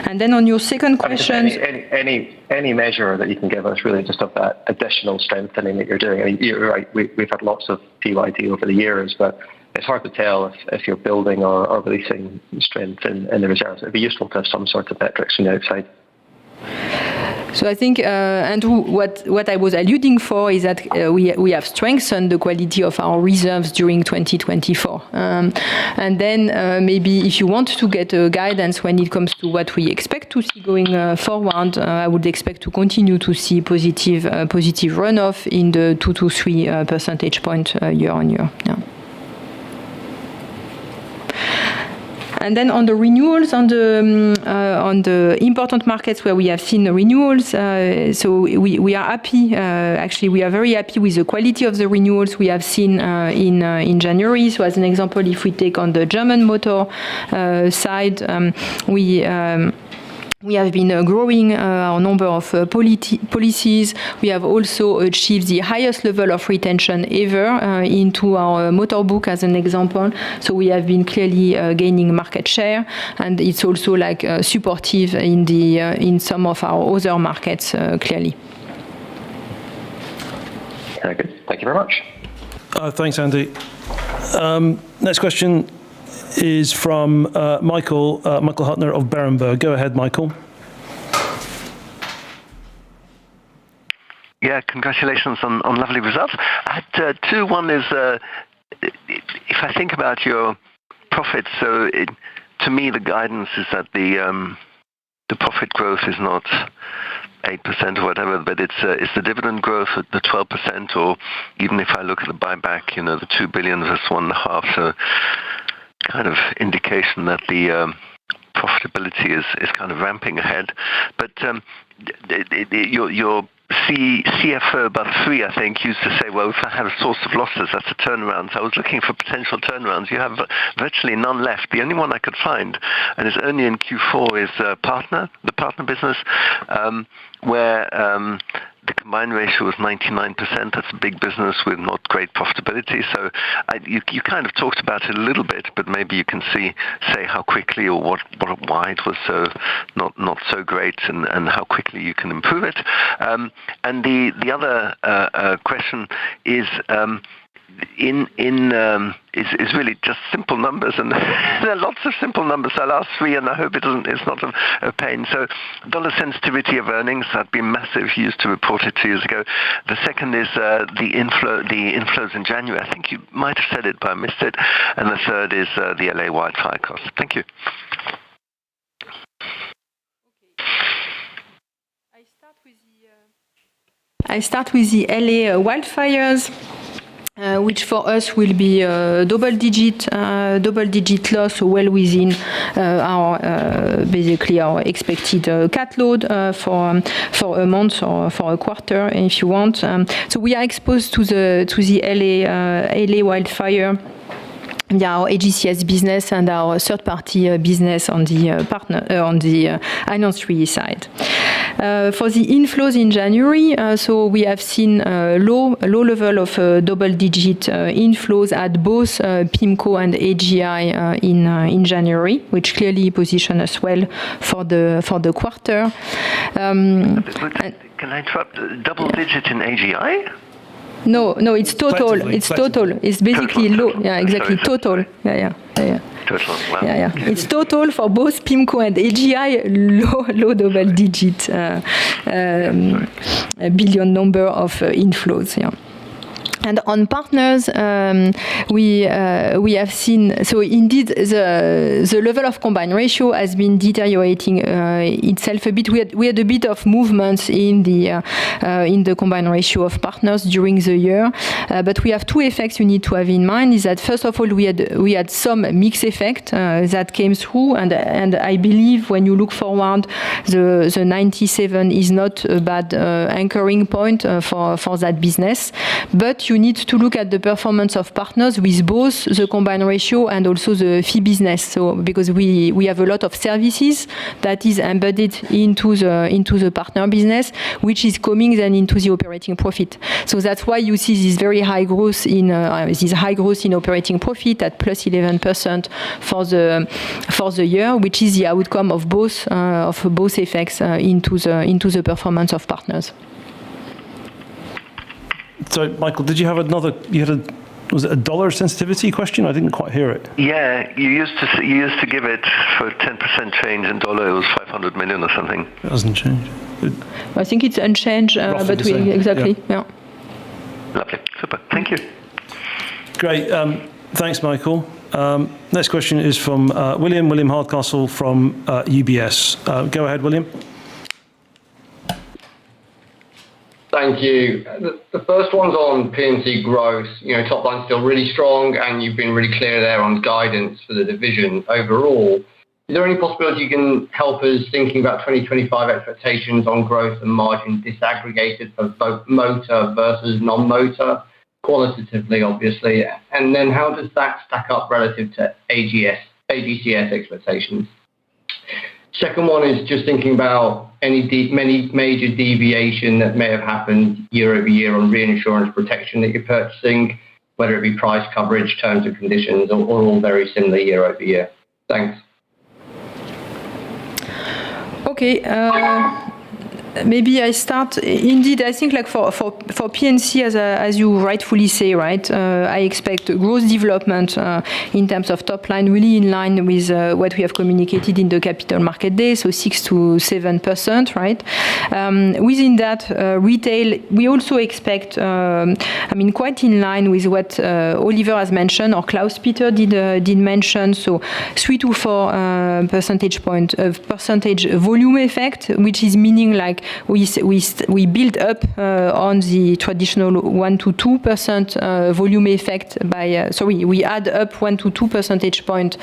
And then on your second question, any measure that you can give us, really, just of that additional strengthening that you're doing. I mean, you're right. We've had lots of PYD over the years, but it's hard to tell if you're building or releasing strength in the reserves. It'd be useful to have some sort of metrics from the outside. So I think, Andrew, what I was alluding for is that we have strengthened the quality of our reserves during 2024. And then maybe if you want to get a guidance when it comes to what we expect to see going forward, I would expect to continue to see positive runoff in the 2 to 3 percentage point year on year. Yeah. And then on the renewals, on the important markets where we have seen the renewals, so we are happy. Actually, we are very happy with the quality of the renewals we have seen in January. So as an example, if we take on the German motor side, we have been growing our number of policies. We have also achieved the highest level of retention ever into our motor book, as an example. So we have been clearly gaining market share, and it's also like supportive in some of our other markets, clearly. Very good. Thank you very much. Thanks, Andy. Next question is from Michael Huttner of Berenberg. Go ahead, Michael. Yeah, congratulations on lovely results. I had two. One is, if I think about your profits, so to me the guidance is that the profit growth is not 8% or whatever, but it's the dividend growth at the 12%, or even if I look at the buyback, the 2 billion versus 1.5, so kind of indication that the profitability is kind of ramping ahead. But your CFO, about 3, I think, used to say, well, if I have a source of losses, that's a turnaround. So I was looking for potential turnarounds. You have virtually none left. The only one I could find, and it's only in Q4, is the partner business, where the combined ratio was 99%. That's a big business with not great profitability. So you kind of talked about it a little bit, but maybe you can say how quickly or why it was so not so great, and how quickly you can improve it. And the other question is is really just simple numbers, and there are lots of simple numbers. I'll ask 3, and I hope it's not a pain. So dollar sensitivity of earnings, that'd be massive. You used to report it 2 years ago. The second is the inflows in January. I think you might have said it, but I missed it. And the third is the LA wildfire costs. Thank you. I start with the LA wildfires, which for us will be double-digit loss, well within basically our expected cat load for a month or for a quarter, if you want. So we are exposed to the LA wildfire via our AGCS business and our third-party business on the Allianz Re side. For the inflows in January, so we have seen low level of double-digit inflows at both PIMCO and AGI in January, which clearly position us well for the quarter. Can I interrupt? Double-digit in AGI? No, it's total. It's total. It's basically total. low. Yeah, exactly. Total. Yeah. Total. Wow. Yeah. It's total for both PIMCO and AGI, low double-digit billion number of inflows. Yeah. And on partners, we have seen, so indeed the level of combined ratio has been deteriorating itself a bit. We had a bit of movements in the combined ratio of partners during the year, but we have two effects you need to have in mind. Is that first of all we had some mix effect that came through, and I believe when you look forward, the 97 is not a bad anchoring point for that business, but you need to look at the performance of partners with both the combined ratio and also the fee business. So because we have a lot of services that is embedded into the partner business, which is coming then into the operating profit. So that's why you see this very high growth in operating profit at plus 11% for the year, which is the outcome of both effects into the performance of partners. So, Michael, did you have was it a dollar sensitivity question? I didn't quite hear it. Yeah, you used to give it for 10% change in dollar. It was 500 million or something. It hasn't changed. I think it's unchanged, but we exactly, yeah. Lovely, super. Thank you. Great. Thanks, Michael. Next question is from William Hardcastle from UBS. Go ahead, William. Thank you. The first one's on P&C growth. Top line's still really strong, and you've been really clear there on guidance for the division overall. Is there any possibility you can help us thinking about 2025 expectations on growth and margin disaggregated for both motor versus non-motor, qualitatively, obviously? And then how does that stack up relative to AGCS expectations? Second one is just thinking about any major deviation that may have happened year over year on reinsurance protection that you're purchasing, whether it be price, coverage, terms and conditions, or all very similar year over year. Thanks. Okay. Maybe I start. Indeed, I think like for P&C, as you rightfully say, right, I expect growth development in terms of top line really in line with what we have communicated in the Capital Market Day, so 6 to 7%, right? Within that, retail, we also expect, quite in line with what Oliver has mentioned or Klaus-Peter did mention, so 3 to 4 percentage point of percentage volume effect, which is meaning like we build up on the traditional 1 to 2% volume effect we add up 1 to 2 percentage point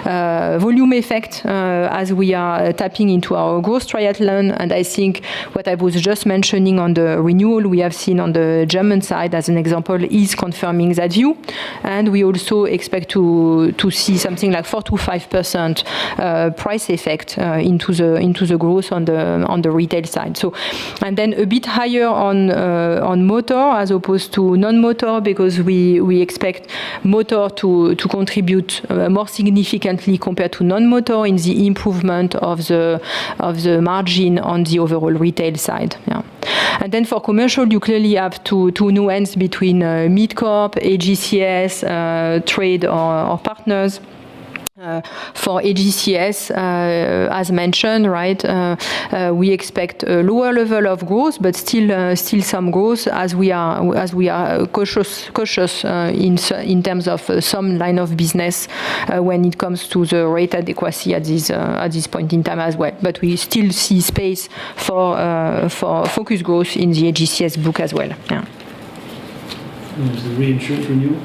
volume effect as we are tapping into our growth triathlon. And I think what I was just mentioning on the renewal we have seen on the German side as an example is confirming that view. And we also expect to see something like 4 to 5% price effect into the growth on the retail side. So, and then a bit higher on motor as opposed to non-motor, because we expect motor to contribute more significantly compared to non-motor in the improvement of the margin on the overall retail side. Yeah. And then for commercial, you clearly have two nuances between mid-corp, AGCS, trade or partners. For AGCS, as mentioned, right, we expect a lower level of growth, but still some growth as we are cautious in terms of some line of business when it comes to the rate adequacy at this point in time as well. But we still see space for focus growth in the AGCS book as well. Yeah. The reinsurance renewal.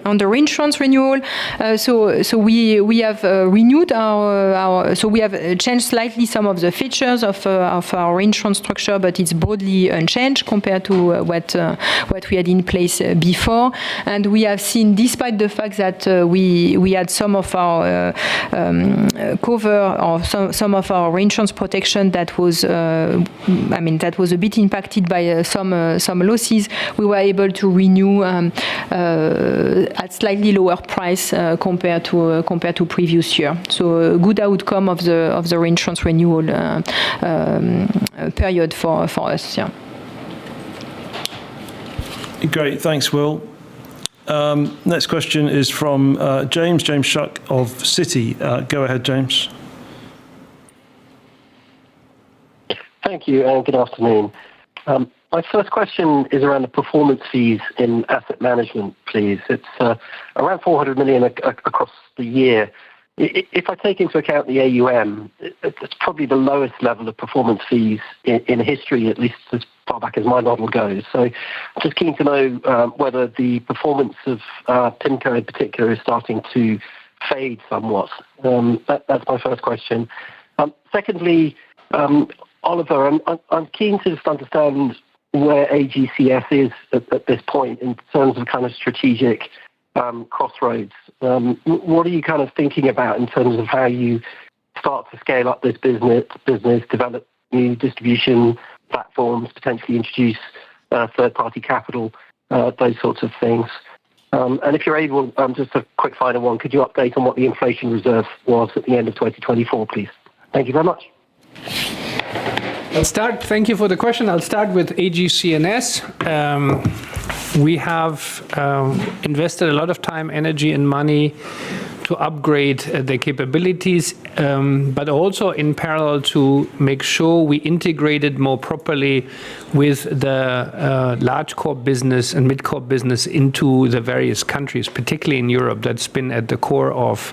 On the reinsurance renewal, so we have renewed so we have changed slightly some of the features of our reinsurance structure, but it's broadly unchanged compared to what we had in place before. And we have seen, despite the fact that we had some of our cover or some of our reinsurance protection that was a bit impacted by some losses, we were able to renew at slightly lower price compared to previous year. So a good outcome of the reinsurance renewal period for us. Yeah. Great, thanks, Will. Next question is from James Shuck of Citi. Go ahead, James. Thank you, and good afternoon. My first question is around the performance fees in asset management, please. It's around 400 million across the year. If I take into account the AUM, it's probably the lowest level of performance fees in history, at least as far back as my model goes. So I'm just keen to know whether the performance of PIMCO in particular is starting to fade somewhat. That's my first question. Secondly, Oliver, I'm keen to just understand where AGCS is at this point in terms of kind of strategic crossroads. What are you kind of thinking about in terms of how you start to scale up this business, develop new distribution platforms, potentially introduce third-party capital, those sorts of things? And if you're able, just a quick final one, could you update on what the inflation reserve was at the end of 2024, please? Thank you very much. Thank you for the question. I'll start with AGCS. We have invested a lot of time, energy, and money to upgrade the capabilities, but also in parallel to make sure we integrated more properly with the large corp business and mid corp business into the various countries, particularly in Europe. That's been at the core of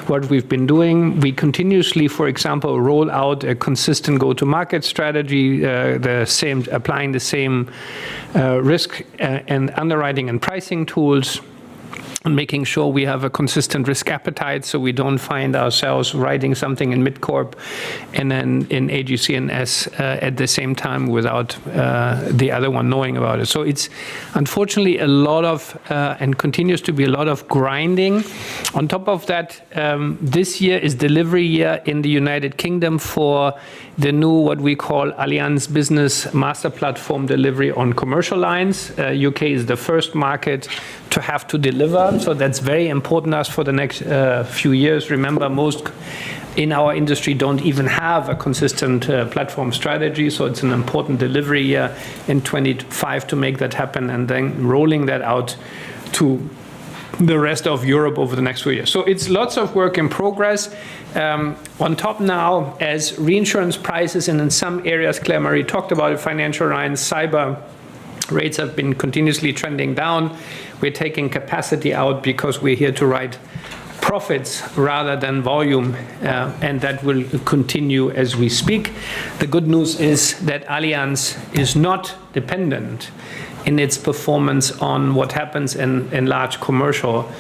what we've been doing. We continuously, for example, roll out a consistent go-to-market strategy, applying the same risk and underwriting and pricing tools, and making sure we have a consistent risk appetite so we don't find ourselves writing something in mid-corp and then in AGCS at the same time without the other one knowing about it. So it's unfortunately a lot of, and continues to be a lot of grinding. On top of that, this year is delivery year in the United Kingdom for the new, what we call Allianz Business Master Platform delivery on commercial lines. UK is the first market to have to deliver. So that's very important to us for the next few years. Remember, most in our industry don't even have a consistent platform strategy. So it's an important delivery year in 25 to make that happen, and then rolling that out to the rest of Europe over the next few years. So it's lots of work in progress. On top now, as reinsurance prices, and in some areas, Claire Marie talked about it, financial lines, cyber rates have been continuously trending down. We're taking capacity out because we're here to write profits rather than volume, and that will continue as we speak. The good news is that Allianz is not dependent in its performance on what happens in large commercial,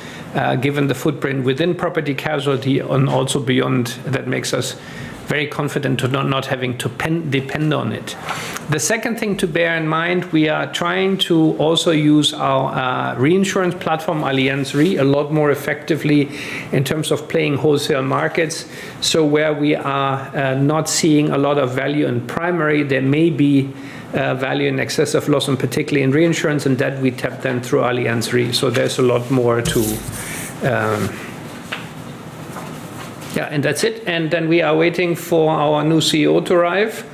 given the footprint within property casualty and also beyond. That makes us very confident to not having to depend on it. The second thing to bear in mind, we are trying to also use our reinsurance platform, Allianz Re, a lot more effectively in terms of playing wholesale markets. So where we are not seeing a lot of value in primary, there may be value in excess of loss, and particularly in reinsurance, and that we tap then through Allianz Re. So there's a lot more to and that's it. And then we are waiting for our new CEO to arrive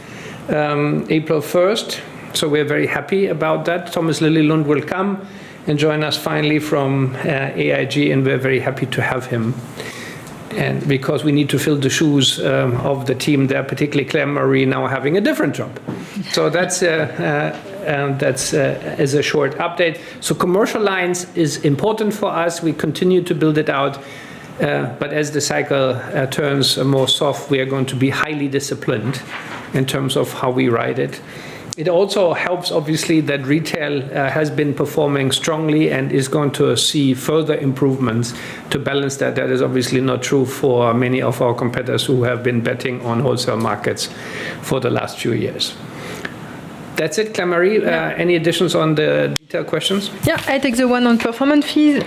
April 1st. So we're very happy about that. Thomas Lillelund will come and join us finally from AIG, and we're very happy to have him. And because we need to fill the shoes of the team there, particularly Claire Marie now having a different job. So that's as a short update. So commercial lines is important for us. We continue to build it out. But as the cycle turns more soft, we are going to be highly disciplined in terms of how we ride it. It also helps, obviously, that retail has been performing strongly and is going to see further improvements to balance that. That is obviously not true for many of our competitors who have been betting on wholesale markets for the last few years. That's it, Claire Marie. Any additions on the detailed questions? Yeah, I take the one on performance fees.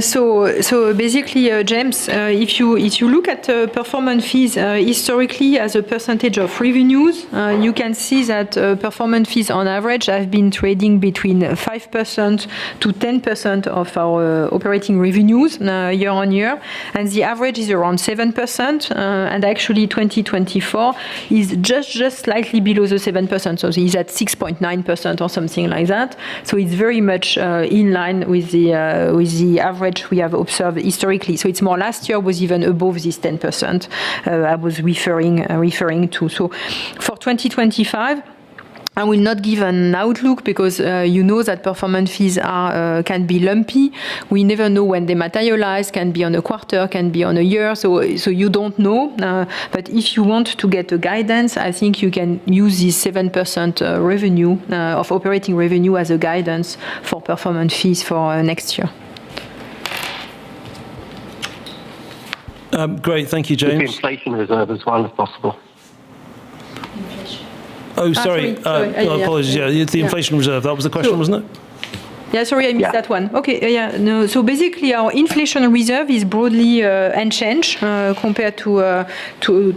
So basically, James, if you look at performance fees historically as a percentage of revenues, you can see that performance fees on average have been trading between 5% to 10% of our operating revenues year on year, and the average is around 7%. And actually, 2024 is just slightly below the 7%. So it's at 6.9% or something like that. So it's very much in line with the average we have observed historically. So it's more, last year was even above this 10% I was referring to. So for 2025, I will not give an outlook because you know that performance fees can be lumpy. We never know when they materialize, can be on a quarter, can be on a year, so you don't know. But if you want to get a guidance, I think you can use this 7% revenue of operating revenue as a guidance for performance fees for next year. Great, thank you, James. The inflation reserve as well, if possible. Oh, sorry. Apologies. Yeah, the inflation reserve. That was the question, wasn't it? Yeah, sorry, I missed that one. Okay, no. So basically, our inflation reserve is broadly unchanged compared to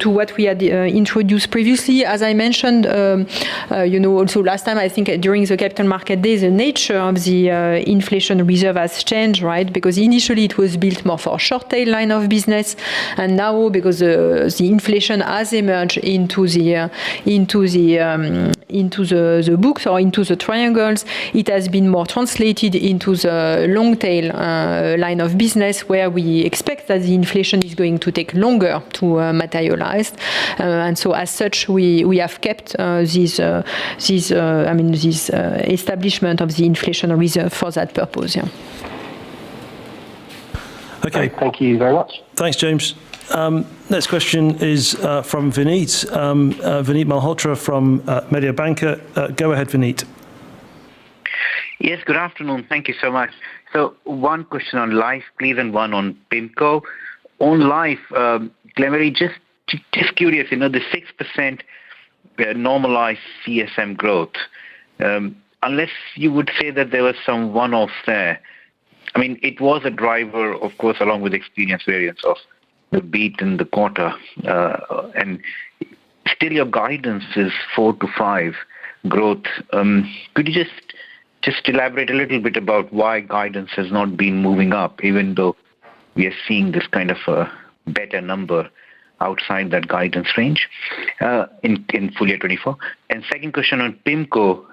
what we had introduced previously. As I mentioned, also last time, I think during the Capital Market Day, the nature of the inflation reserve has changed, right? Because initially it was built more for short tail line of business, and now because the inflation has emerged into the books or into the triangles, it has been more translated into the long tail line of business, where we expect that the inflation is going to take longer to materialize, and so as such we have kept this establishment of the inflation reserve for that purpose. Yeah. Okay. Thank you very much. Thanks, James. Next question is from Vineet. Vineet Malhotra from Mediobanca. Go ahead, Vineet. Yes, good afternoon. Thank you so much. So one question on life, please, and one on PIMCO. On life, Claire-Marie, just curious, the 6% normalized CSM growth, unless you would say that there was some one-off there. I mean, it was a driver, of course, along with experience variance of the beat in the quarter, and still your guidance is 4 to 5 growth. Could you just elaborate a little bit about why guidance has not been moving up, even though we are seeing this kind of a better number outside that guidance range in full year 24? And second question on PIMCO.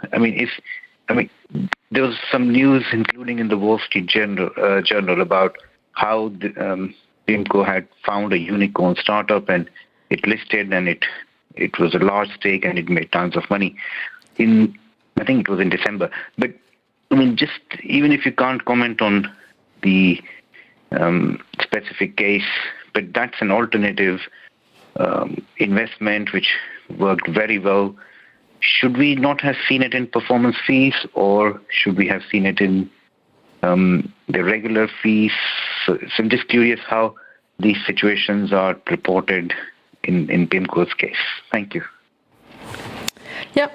There was some news, including in the Wall Street Journal, about how PIMCO had found a unicorn startup and it listed, and it was a large stake and it made tons of money. I think it was in December. But just even if you can't comment on the specific case, but that's an alternative investment which worked very well. Should we not have seen it in performance fees, or should we have seen it in the regular fees? So I'm just curious how these situations are reported in PIMCO's case. Thank you. Yeah.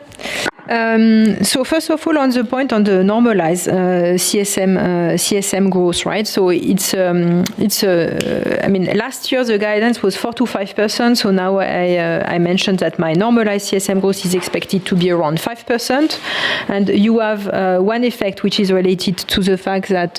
So first of all, on the point on the normalized CSM growth, right? So last year the guidance was 4 to 5%. So now I mentioned that my normalized CSM growth is expected to be around 5%. And you have one effect which is related to the fact that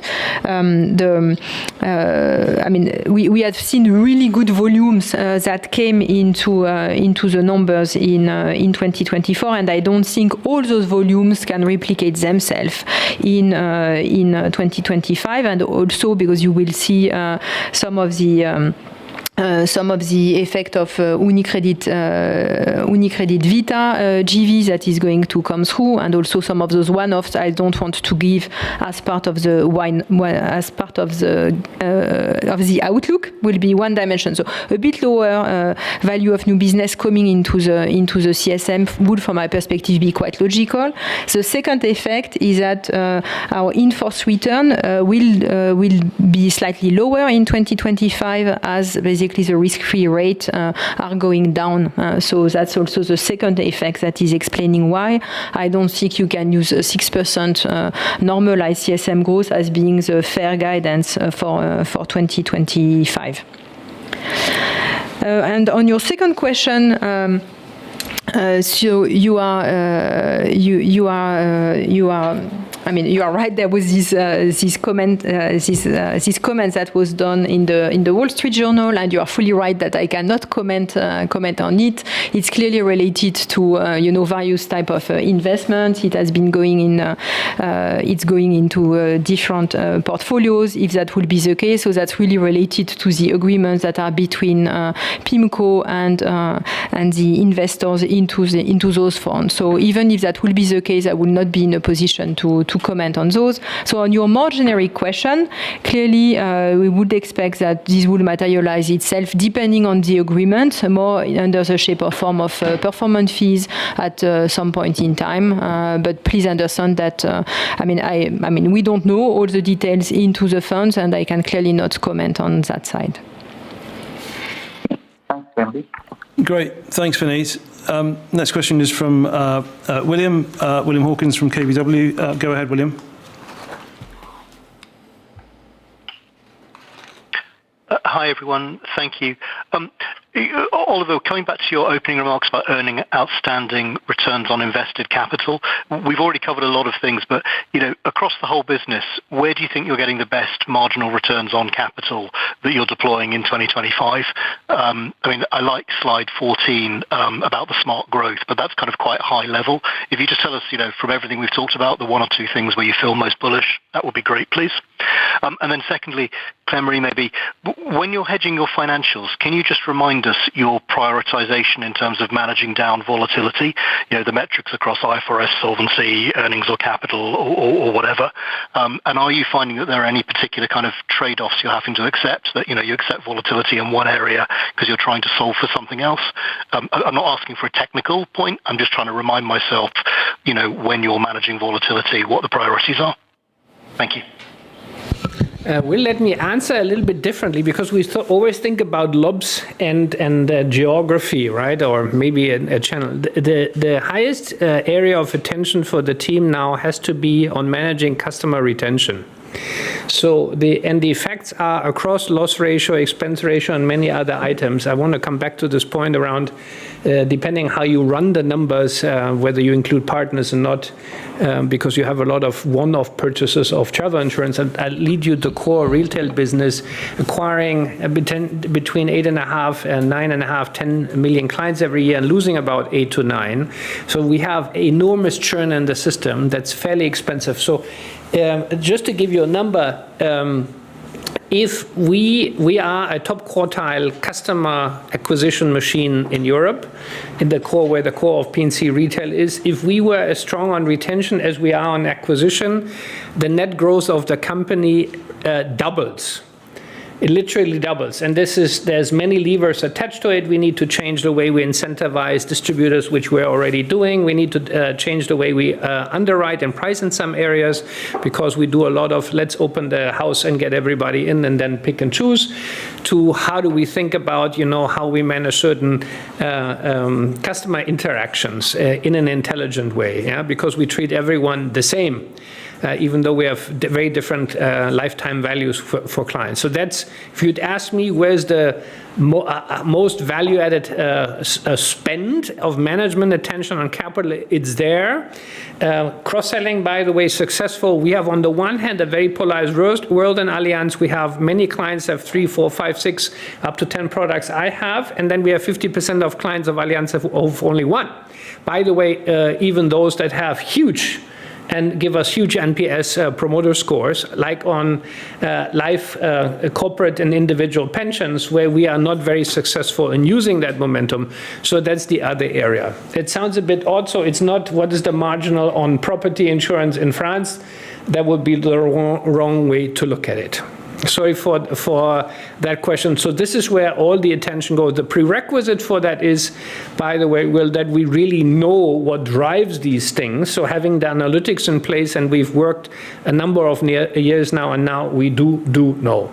we have seen really good volumes that came into the numbers in 2024, and I don't think all those volumes can replicate themselves in 2025, and also because you will see some of the effect of UniCredit Vita GV that is going to come through, and also some of those one-offs I don't want to give as part of the outlook will be one dimension. So a bit lower value of new business coming into the CSM would, from my perspective, be quite logical. The second effect is that our in-force return will be slightly lower in 2025, as basically the risk-free rate are going down. So that's also the second effect that is explaining why I don't think you can use a 6% normalized CSM growth as being the fair guidance for 2025. And on your second question, so you are I mean, you are right. There was this comment that was done in the Wall Street Journal, and you are fully right that I cannot comment on it. It's clearly related to various type of investments. It has been going into different portfolios. If that would be the case, so that's really related to the agreements that are between PIMCO and the investors into those funds. So even if that will be the case, I will not be in a position to comment on those. So on your more generic question, clearly we would expect that this will materialize itself depending on the agreement, more under the shape or form of performance fees at some point in time. But please understand that I mean we don't know all the details into the funds, and I can clearly not comment on that side. Thanks, Emily. Great. Thanks, Vinise. Next question is from William Hawkins from KBW. Go ahead, William. Hi, everyone. Thank you. Oliver, coming back to your opening remarks about earning outstanding returns on invested capital, we've already covered a lot of things, but across the whole business, where do you think you're getting the best marginal returns on capital that you're deploying in 2025? I like slide 14 about the smart growth, but that's kind of quite high level. If you just tell us, from everything we've talked about, the one or two things where you feel most bullish, that would be great, please. And then secondly, Claire-Marie, maybe, when you're hedging your financials, can you just remind us your prioritization in terms of managing down volatility, the metrics across IFRS, solvency, earnings or capital or whatever? And are you finding that there are any particular kind of trade-offs you're having to accept, that, you accept volatility in one area because you're trying to solve for something else? I'm not asking for a technical point. I'm just trying to remind myself, when you're managing volatility, what the priorities are. Thank you. Let me answer a little bit differently, because we always think about LOBs and geography, right? Or maybe a channel. The highest area of attention for the team now has to be on managing customer retention. So the effects are across loss ratio, expense ratio, and many other items. I want to come back to this point around depending how you run the numbers, whether you include partners or not, because you have a lot of one-off purchases of travel insurance. And I'll lead you to core retail business, acquiring between 8.5 and 9.5, 10 million clients every year and losing about 8 to 9. So we have enormous churn in the system that's fairly expensive. So just to give you a number, if we are a top quartile customer acquisition machine in Europe, in the core, where the core of P&C retail is, if we were as strong on retention as we are on acquisition, the net growth of the company doubles. It literally doubles. And there's many levers attached to it. We need to change the way we incentivize distributors, which we're already doing. We need to change the way we underwrite and price in some areas, because we do a lot of let's open the house and get everybody in and then pick and choose, to how do we think about, how we manage certain customer interactions in an intelligent way, because we treat everyone the same. Even though we have very different lifetime values for clients. So that's, if you'd ask me, where's the most value-added spend of management attention on capital, it's there. Cross-selling, by the way, successful. We have, on the one hand, a very polarized world in Allianz. We have many clients have 3, 4, 5, 6, up to 10 products I have, and then we have 50% of clients of Allianz have only one. By the way, even those that have huge and give us huge NPS promoter scores, like on life, corporate and individual pensions, where we are not very successful in using that momentum. So that's the other area. It sounds a bit odd, so it's not what is the marginal on property insurance in France. That would be the wrong way to look at it. Sorry for that question. So this is where all the attention goes. The prerequisite for that is, by the way, that we really know what drives these things. So having the analytics in place, and we've worked a number of years now, and now we do know.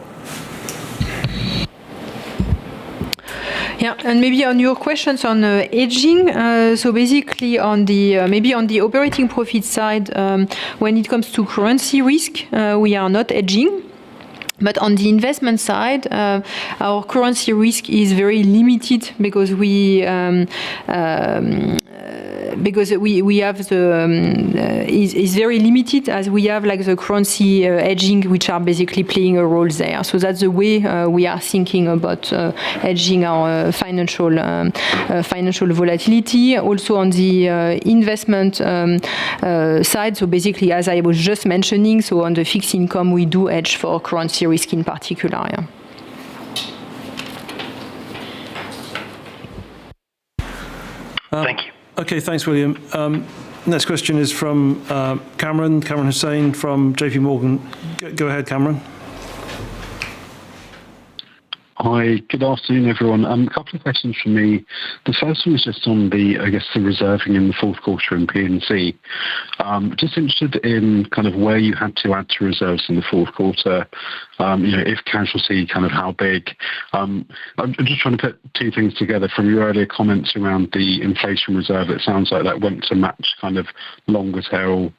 Yeah, and maybe on your questions on hedging, so basically on the maybe on the operating profit side, when it comes to currency risk, we are not hedging. But on the investment side, our currency risk is very limited, because we because we have the is very limited, as we have like the currency hedging, which are basically playing a role there. So that's the way we are thinking about hedging our financial volatility. Also on the investment side, so basically, as I was just mentioning, so on the fixed income, we do hedge for currency risk in particular. Yeah. Thank you. Okay, thanks, William. Next question is from Cameron Hussein from JP Morgan. Go ahead, Cameron. Hi, good afternoon, everyone. A couple of questions from me. The first one is just on the reserving in the fourth quarter in P&C. Just interested in kind of where you had to add to reserves in the fourth quarter. If casualty, kind of how big. I'm just trying to put two things together. From your earlier comments around the inflation reserve, it sounds like that went to match kind of longer tail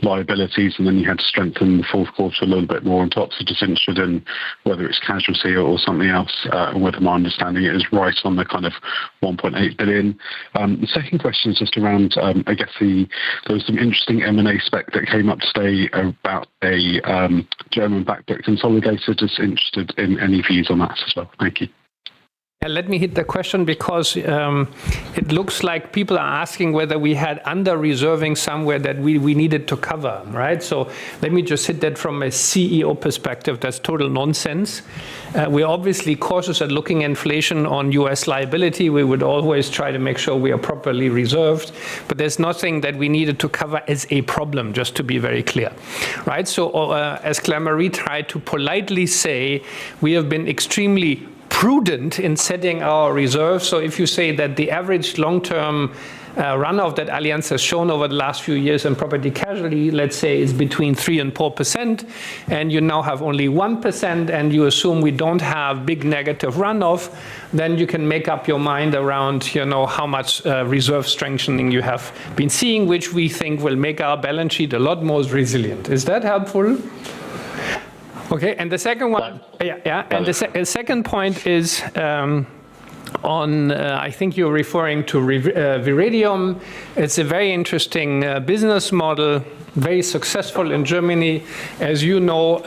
liabilities, and then you had to strengthen the fourth quarter a little bit more on top. So just interested in whether it's casualty or something else. Whether my understanding is right on the kind of 1.8 billion. The second question is just around, there was some interesting M&A spec that came up today about a German backbook consolidator. Just interested in any views on that as well. Thank you. Let me hit the question because it looks like people are asking whether we had under-reserving somewhere that we needed to cover, right? So let me just hit that from a CEO perspective. That's total nonsense. We're obviously cautious at looking at inflation on US liability. We would always try to make sure we are properly reserved, but there's nothing that we needed to cover as a problem, just to be very clear, right? So as Claire-Marie tried to politely say, we have been extremely prudent in setting our reserves. So if you say that the average long-term runoff that Allianz has shown over the last few years in property casualty, let's say, is between 3% and 4%, and you now have only 1%, and you assume we don't have big negative runoff, then you can make up your mind around, how much reserve strengthening you have been seeing, which we think will make our balance sheet a lot more resilient. Is that helpful? Okay, and the second one, and the second point is on, I think you're referring to Viridium. It's a very interesting business model, very successful in Germany. As you know,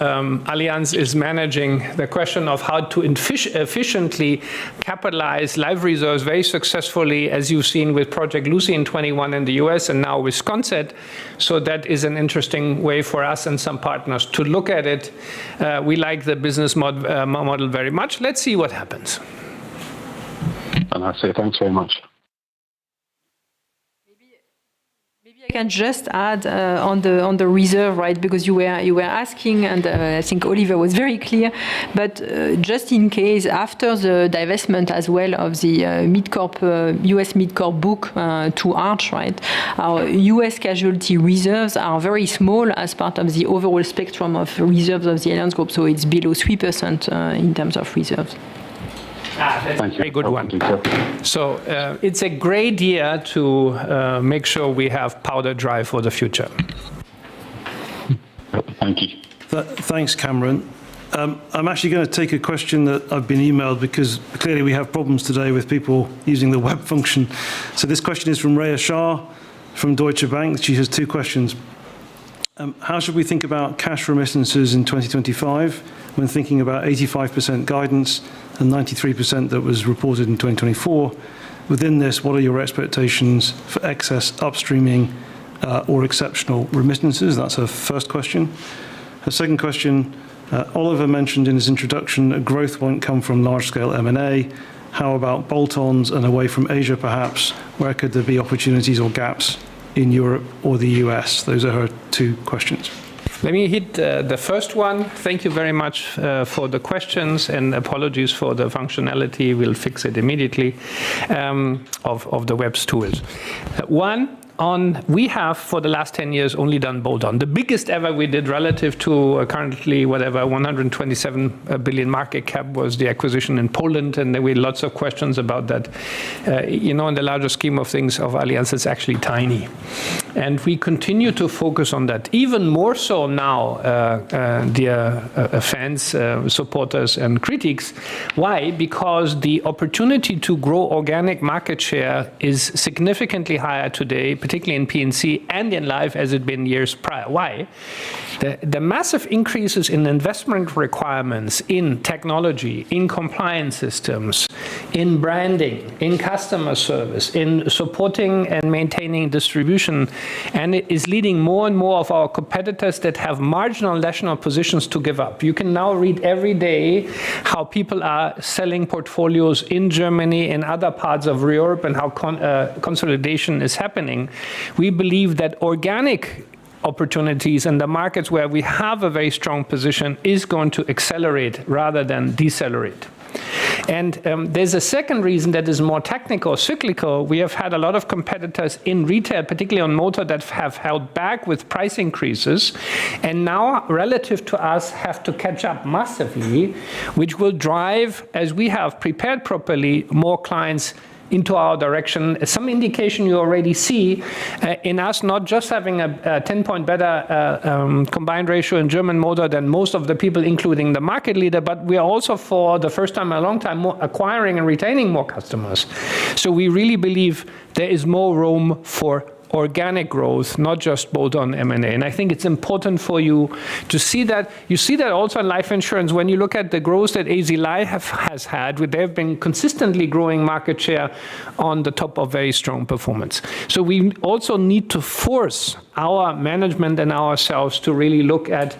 Allianz is managing the question of how to efficiently capitalize life reserves very successfully, as you've seen with Project Lucy in 21 in the US and now with Sconset. So that is an interesting way for us and some partners to look at it. We like the business model very much. Let's see what happens. And that's it. Thanks very much. Maybe I can just add on the reserve, right? Because you were asking, and I think Oliver was very clear. But just in case, after the divestment as well of the US mid-corp book to Arch, right? Our US casualty reserves are very small as part of the overall spectrum of reserves of the Allianz Group. So it's below 3% in terms of reserves. That's a very good one. So it's a great year to make sure we have powder dry for the future. Thank you. Thanks, Cameron. I'm actually going to take a question that I've been emailed because clearly we have problems today with people using the web function. So this question is from Rhea Shah from Deutsche Bank. She has two questions. How should we think about cash remittances in 2025 when thinking about 85% guidance and 93% that was reported in 2024? Within this, what are your expectations for excess upstreaming or exceptional remittances? That's her first question. Her second question, Oliver mentioned in his introduction that growth won't come from large-scale M&A. How about bolt-ons and away from Asia, perhaps? Where could there be opportunities or gaps in Europe or the US? Those are her two questions. Let me hit the first one. Thank you very much for the questions, and apologies for the functionality. We'll fix it immediately of the web's tools. We have for the last 10 years only done bolt-on. The biggest ever we did relative to currently 127 billion market cap was the acquisition in Poland, and there were lots of questions about that. In the larger scheme of things of Allianz, it's actually tiny. And we continue to focus on that, even more so now, dear fans, supporters, and critics. Why? Because the opportunity to grow organic market share is significantly higher today, particularly in P&C and in life, as it been years prior. Why? The massive increases in investment requirements in technology, in compliance systems, in branding, in customer service, in supporting and maintaining distribution, and it is leading more and more of our competitors that have marginal national positions to give up. You can now read every day how people are selling portfolios in Germany and other parts of Europe and how consolidation is happening. We believe that organic opportunities in the markets where we have a very strong position is going to accelerate rather than decelerate. And there's a second reason that is more technical, cyclical. We have had a lot of competitors in retail, particularly on motor, that have held back with price increases, and now, relative to us, have to catch up massively, which will drive, as we have prepared properly, more clients into our direction. Some indication you already see in us not just having a 10-point better combined ratio in German motor than most of the people, including the market leader, but we are also, for the first time in a long time, acquiring and retaining more customers. So we really believe there is more room for organic growth, not just bolt-on M&A. And I think it's important for you to see that. You see that also in life insurance. When you look at the growth that AZ Life has had, they've been consistently growing market share on the top of very strong performance. So we also need to force our management and ourselves to really look at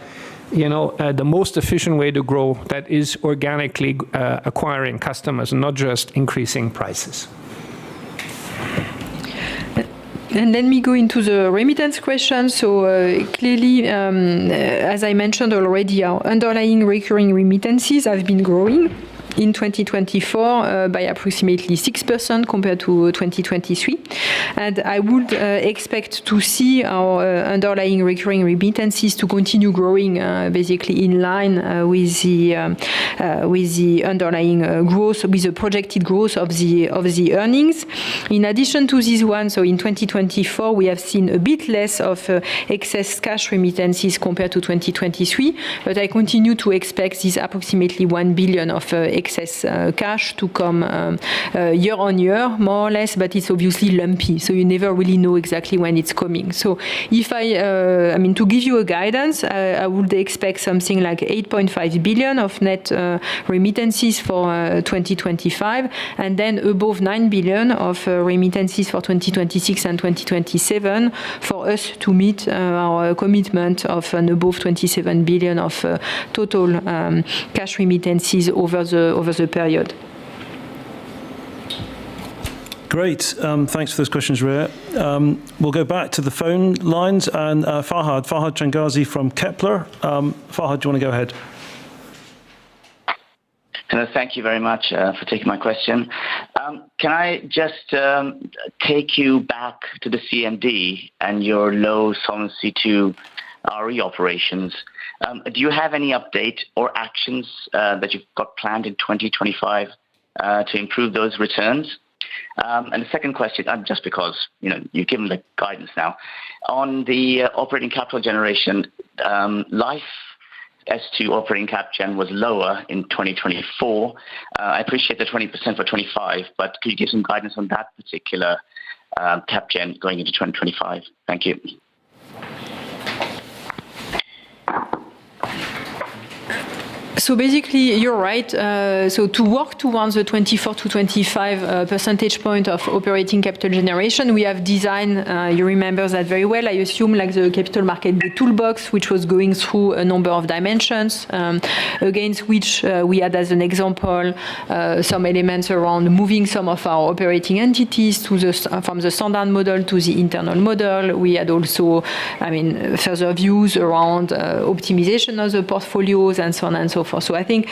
the most efficient way to grow, that is organically acquiring customers and not just increasing prices. And let me go into the remittance question. So clearly, as I mentioned already, our underlying recurring remittances have been growing in 2024 by approximately 6% compared to 2023. And I would expect to see our underlying recurring remittances to continue growing basically in line with the underlying growth, with the projected growth of the earnings. In addition to this one, so in 2024, we have seen a bit less of excess cash remittances compared to 2023, but I continue to expect this approximately 1 billion of excess cash to come year on year, more or less, but it's obviously lumpy, so you never really know exactly when it's coming. So if I mean, to give you a guidance, I would expect something like 8.5 billion of net remittances for 2025, and then above 9 billion of remittances for 2026 and 2027 for us to meet our commitment of an above 27 billion of total cash remittances over the period. Great. Thanks for those questions, Ria. We'll go back to the phone lines and Farhad Changazi from Kepler. Farhad, do you want to go ahead? Hello, thank you very much for taking my question. Can I just take you back to the CMD and your low Solvency II RE operations? Do you have any update or actions that you've got planned in 2025 to improve those returns? And the second question, just because you've given the guidance now, on the operating capital generation, life S2 operating cap gen was lower in 2024. I appreciate the 20% for 25, but could you give some guidance on that particular cap gen going into 2025? Thank you. So basically, you're right. So to work towards the 24 to 25 percentage point of operating capital generation, we have designed, you remember that very well, I assume, like the capital market, the toolbox, which was going through a number of dimensions, against which we had, as an example, some elements around moving some of our operating entities to from the standard model to the internal model. We had also, further views around optimization of the portfolios and so on and so forth. So I think,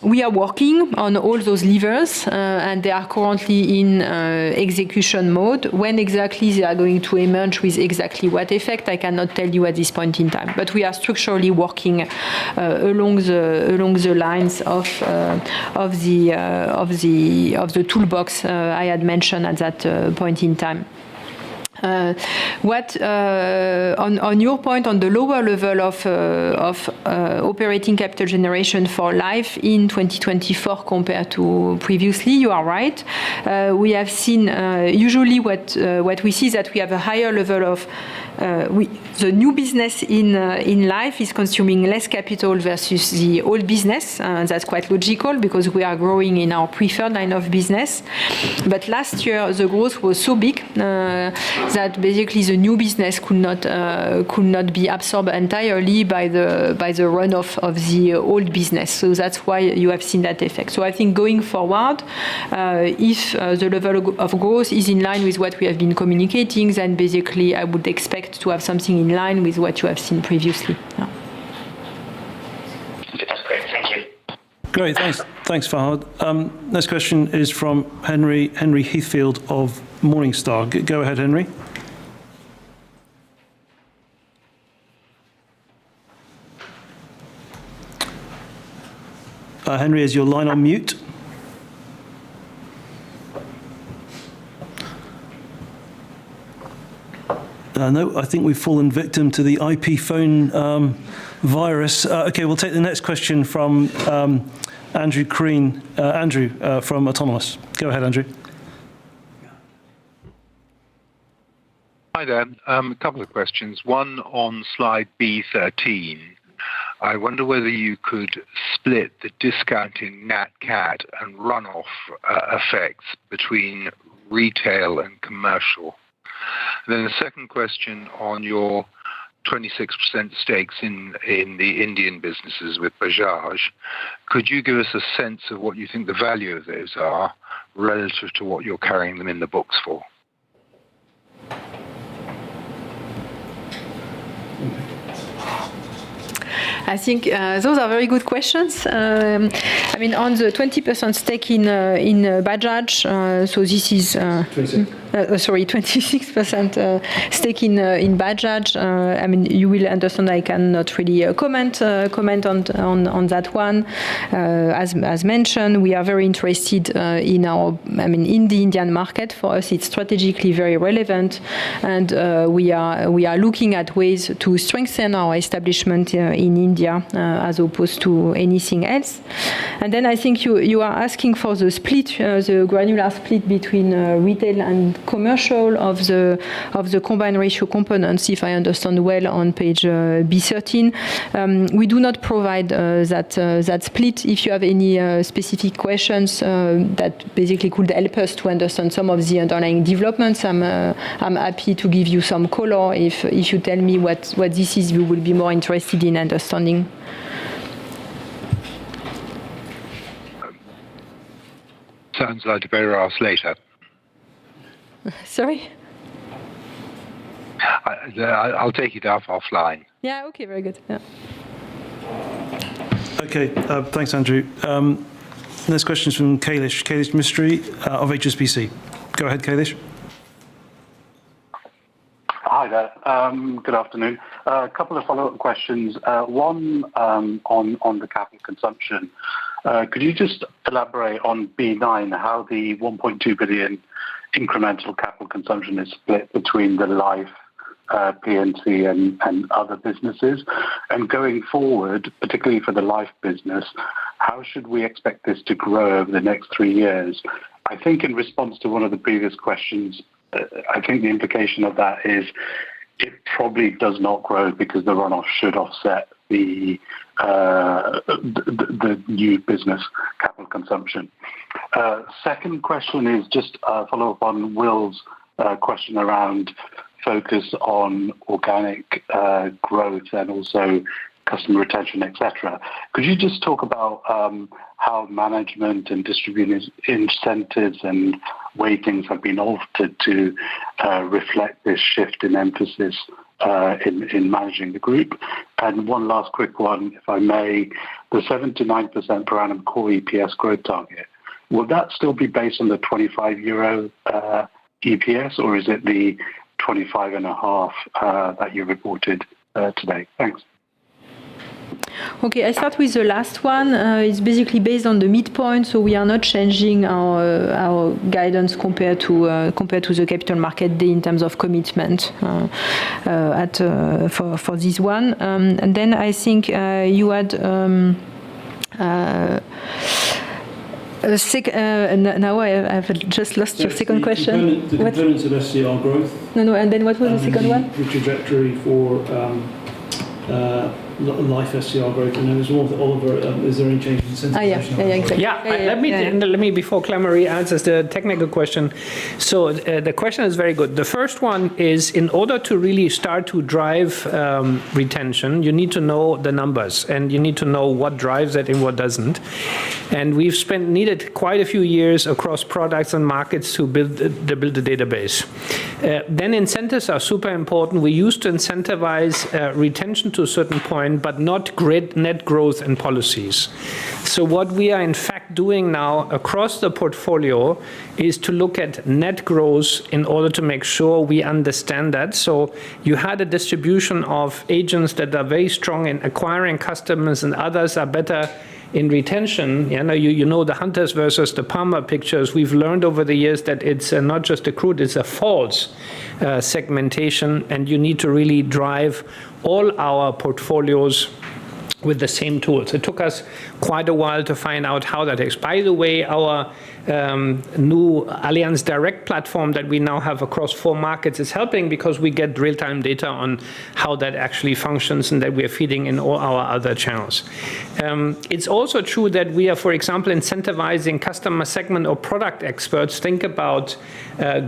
we are working on all those levers, and they are currently in execution mode. When exactly they are going to emerge with exactly what effect, I cannot tell you at this point in time. But we are structurally working along the lines of the toolbox I had mentioned at that point in time. On your point on the lower level of operating capital generation for life in 2024 compared to previously, you are right. We have seen usually what we see is that we have a higher level of the new business in life is consuming less capital versus the old business. That's quite logical because we are growing in our preferred line of business. But last year the growth was so big that basically the new business could not be absorbed entirely by the runoff of the old business. So that's why you have seen that effect. So I think going forward, if the level of growth is in line with what we have been communicating, then basically I would expect to have something in line with what you have seen previously. Yeah. That's great. Thank you. Great, thanks, Fahad. Next question is from Henry Heathfield of Morningstar. Go ahead, Henry. Henry, is your line on mute? No, I think we've fallen victim to the IP phone virus. Okay, we'll take the next question from Andrew Crean. Andrew from Autonomous. Go ahead, Andrew. Hi there. A couple of questions. One on slide B13. I wonder whether you could split the discounting Nat Cat and runoff effects between retail and commercial. And then the second question on your 26% stakes in the Indian businesses with Bajaj. Could you give us a sense of what you think the value of those are relative to what you're carrying them in the books for? I think those are very good questions. I mean, on the 20% stake in Bajaj, so this is 26% stake in Bajaj. I mean, you will understand I cannot really comment on that one. As mentioned, we are very interested in the Indian market. For us, it's strategically very relevant, and we are looking at ways to strengthen our establishment in India as opposed to anything else. And then I think you are asking for the split, the granular split between retail and commercial of the combined ratio components, if I understand well, on page B13. We do not provide that split. If you have any specific questions that basically could help us to understand some of the underlying developments, I'm happy to give you some color. If you tell me what this is, you will be more interested in understanding. Sounds like a better ask later. Sorry? I'll take it up offline. Yeah, okay, very good. Yeah. Okay, thanks, Andrew. Next question is from Kailesh Mistry of HSBC. Go ahead, Kailesh. Hi there. Good afternoon. A couple of follow-up questions. One on the capital consumption. Could you just elaborate on B9 how the 1.2 billion incremental capital consumption is split between the life, P&C and other businesses? And going forward, particularly for the life business, how should we expect this to grow over the next 3 years? I think in response to one of the previous questions, I think the implication of that is it probably does not grow because the runoff should offset the new business capital consumption. Second question is just a follow-up on Will's question around focus on organic growth and also customer retention, etc. Could you just talk about how management and distributed incentives and weightings have been altered to reflect this shift in emphasis in managing the group? And one last quick one, if I may, the 7 to 9% per annum core EPS growth target, will that still be based on the €25 EPS, or is it the 25.5 that you reported today? Thanks. Okay, I start with the last one. It's basically based on the midpoint, so we are not changing our guidance compared to the Capital Market Day in terms of commitment for this one. And then I think you had. Now I've just lost your second question. The components of SCR growth. No, and then what was the second one? The trajectory for life SCR growth. And there was one with Oliver. Is there any change in incentivization? Exactly. Let me before Claire-Marie answers the technical question. So the question is very good. The first one is, in order to really start to drive retention, you need to know the numbers and you need to know what drives it and what doesn't. And we've needed quite a few years across products and markets to build a database. Then incentives are super important. We used to incentivize retention to a certain point, but not net growth in policies. So what we are in fact doing now across the portfolio is to look at net growth in order to make sure we understand that. So you had a distribution of agents that are very strong in acquiring customers and others are better in retention. You know the hunters versus the farmer pictures. We've learned over the years that it's not just a crude, it's a false segmentation, and you need to really drive all our portfolios with the same tools. It took us quite a while to find out how that is. By the way, our new Allianz Direct platform that we now have across 4 markets is helping because we get real-time data on how that actually functions and that we are feeding in all our other channels. It's also true that we are, for example, incentivizing customer segment or product experts. Think about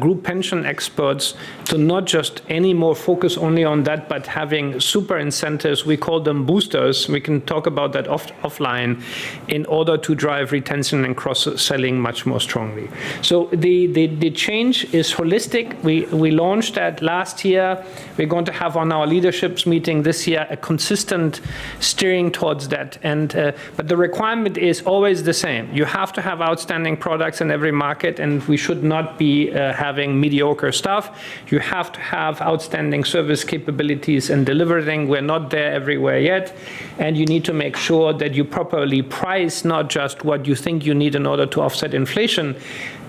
group pension experts to not just anymore focus only on that, but having super incentives. We call them boosters. We can talk about that offline in order to drive retention and cross-selling much more strongly. So the change is holistic. We launched that last year. We're going to have on our leadership meeting this year a consistent steering towards that. But the requirement is always the same. You have to have outstanding products in every market, and we should not be having mediocre stuff. You have to have outstanding service capabilities and delivering. We're not there everywhere yet. And you need to make sure that you properly price not just what you think you need in order to offset inflation,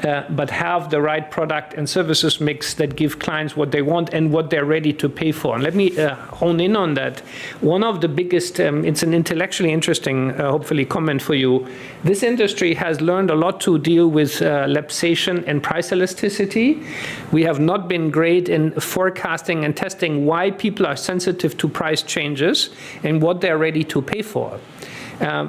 but have the right product and services mix that give clients what they want and what they're ready to pay for. And let me hone in on that. One of the biggest, it's an intellectually interesting, hopefully, comment for you. This industry has learned a lot to deal with lapsation and price elasticity. We have not been great in forecasting and testing why people are sensitive to price changes and what they're ready to pay for.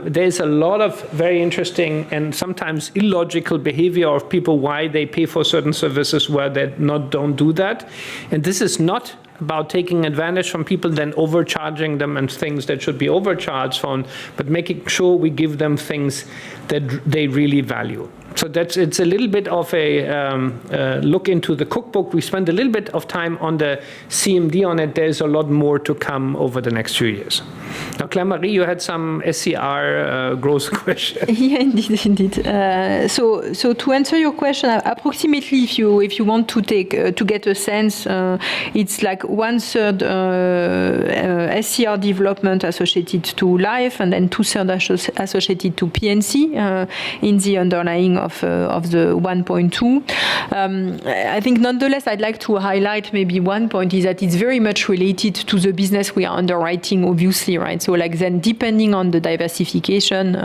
There's a lot of very interesting and sometimes illogical behavior of people why they pay for certain services where they don't do that. And this is not about taking advantage from people, then overcharging them and things that should be overcharged on, but making sure we give them things that they really value. So it's a little bit of a look into the cookbook. We spent a little bit of time on the CMD on it. There's a lot more to come over the next few years. Now, Claire-Marie, you had some SCR growth question. Yeah, indeed. So to answer your question, approximately, if you want to get a sense, it's like 1/3 SCR development associated to life, and then 2/3 associated to P&C in the underlying of the 1.2. I think nonetheless, I'd like to highlight maybe one point is that it's very much related to the business we are underwriting, obviously, right? So like then depending on the diversification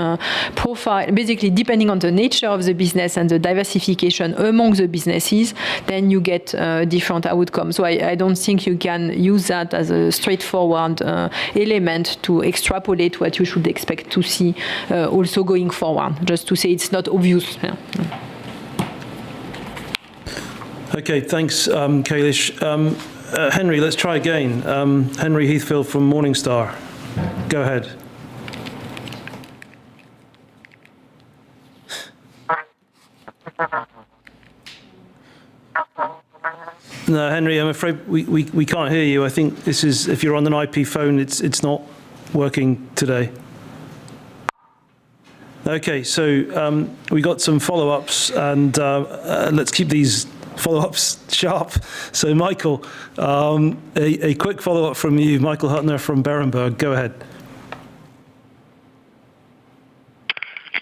profile, basically depending on the nature of the business and the diversification among the businesses, then you get different outcomes. So I don't think you can use that as a straightforward element to extrapolate what you should expect to see also going forward, just to say it's not obvious. Yeah. Okay, thanks, Kailesh. Henry, let's try again. Henry Heathfield from Morningstar. Go ahead. No, Henry, I'm afraid we can't hear you. I think this is, if you're on an IP phone, it's not working today. Okay, so we got some follow-ups, and let's keep these follow-ups sharp. So, Michael, a quick follow-up from you, Michael Huttner from Berenberg. Go ahead.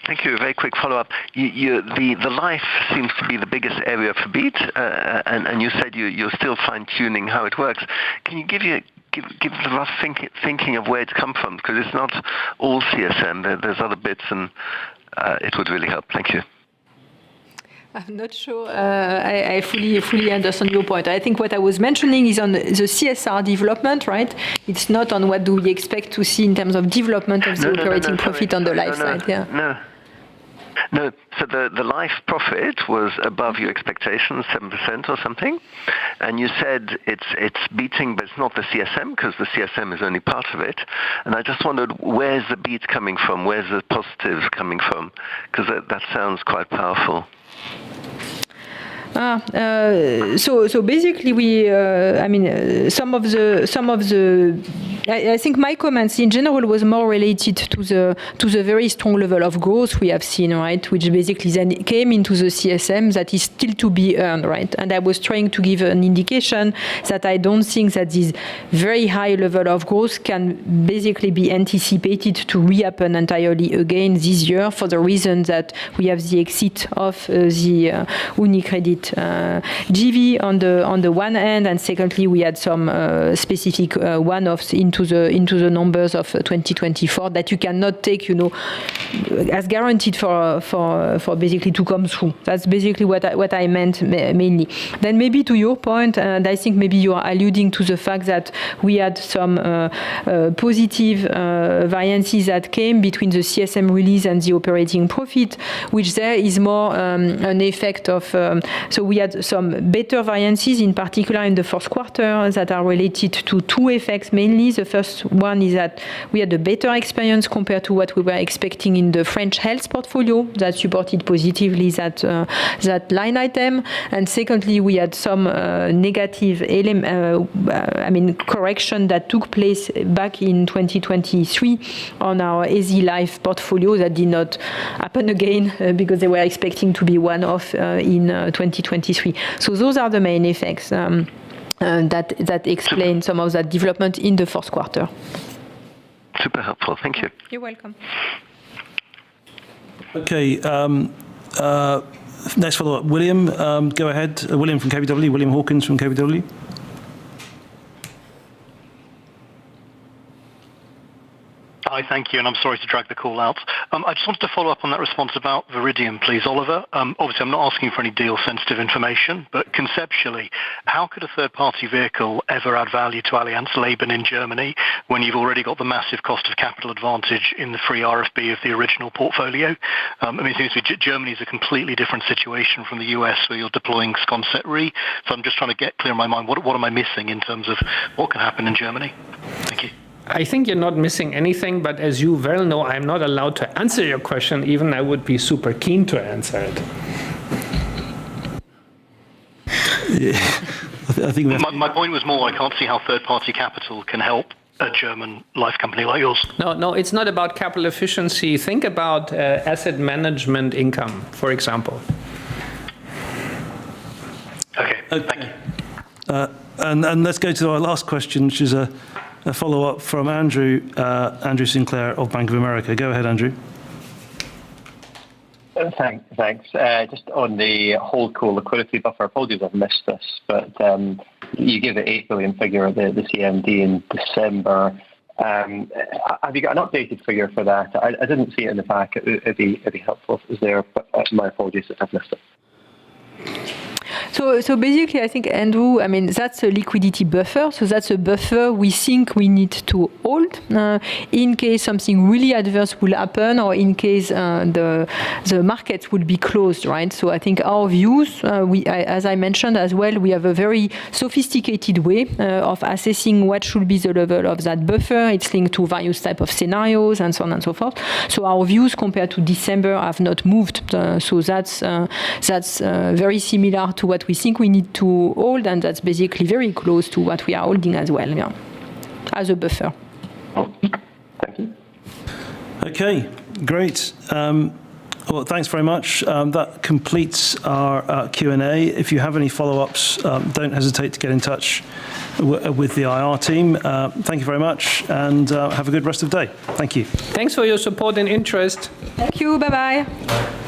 Thank you. A very quick follow-up. The life seems to be the biggest area for beat, and you said you're still fine-tuning how it works. Can you give the rough thinking of where it's come from? Because it's not all CSM. There's other bits, and it would really help. Thank you. I'm not sure I fully understand your point. I think what I was mentioning is on the CSR development, right? It's not on what do we expect to see in terms of development of the operating profit on the life side. Yeah. No. So the life profit was above your expectations, 7% or something, and you said it's beating, but it's not the CSM because the CSM is only part of it. And I just wondered, where's the beat coming from? Where's the positive coming from? Because that sounds quite powerful. So basically, I think my comments in general was more related to the very strong level of growth we have seen, right, which basically then came into the CSM that is still to be earned, right. And I was trying to give an indication that I don't think that this very high level of growth can basically be anticipated to rehappen entirely again this year for the reason that we have the exit of the UniCredit GV on the one hand, and secondly we had some specific one-offs into the numbers of 2024 that you cannot take, as guaranteed for basically to come through. That's basically what I meant mainly. Then maybe to your point, and I think maybe you are alluding to the fact that we had some positive variances that came between the CSM release and the operating profit, which there is more an effect of so we had some better variances, in particular in the first quarter, that are related to two effects mainly. The first one is that we had a better experience compared to what we were expecting in the French health portfolio that supported positively that line item. And secondly, we had some negative correction that took place back in 2023 on our AZ Life portfolio that did not happen again because they were expecting to be one-off in 2023. So those are the main effects that explain some of that development in the first quarter. Super helpful. Thank you. You're welcome. Okay. Next follow-up. William, go ahead. William from KBW. William Hawkins from KBW. Hi, thank you, and I'm sorry to drag the call out. I just wanted to follow up on that response about Viridium, please, Oliver. Obviously, I'm not asking for any deal-sensitive information, but conceptually, how could a third-party vehicle ever add value to Allianz Leben in Germany when you've already got the massive cost of capital advantage in the free RFB of the original portfolio? It seems to me Germany is a completely different situation from the US where you're deploying Sconset Re. So I'm just trying to get clear in my mind, what am I missing in terms of what can happen in Germany? Thank you. I think you're not missing anything, but as you well know, I'm not allowed to answer your question, even I would be super keen to answer it. I think my point was more, I can't see how third-party capital can help a German life company like yours. No, it's not about capital efficiency. Think about asset management income, for example. Okay, thank you. And let's go to our last question, which is a follow-up from Andrew Sinclair of Bank of America. Go ahead, Andrew. Thanks. Just on the holdco liquidity buffer, apologies I've missed this, but you gave the 8 billion figure at the CMD in December. Have you got an updated figure for that? I didn't see it in the pack. It'd be helpful if it was there, but my apologies if I've missed it. So basically, I think, Andrew, that's a liquidity buffer. So that's a buffer we think we need to hold in case something really adverse will happen or in case the markets will be closed, right? So I think our views, as I mentioned as well, we have a very sophisticated way of assessing what should be the level of that buffer. It's linked to various types of scenarios and so on and so forth. So our views compared to December have not moved. So that's very similar to what we think we need to hold, and that's basically very close to what we are holding as well, as a buffer. Thank you. Okay, great. Well, thanks very much. That completes our Q&A. If you have any follow-ups, don't hesitate to get in touch with the IR team. Thank you very much, and have a good rest of the day. Thank you. Thanks for your support and interest. Thank you. Bye-bye.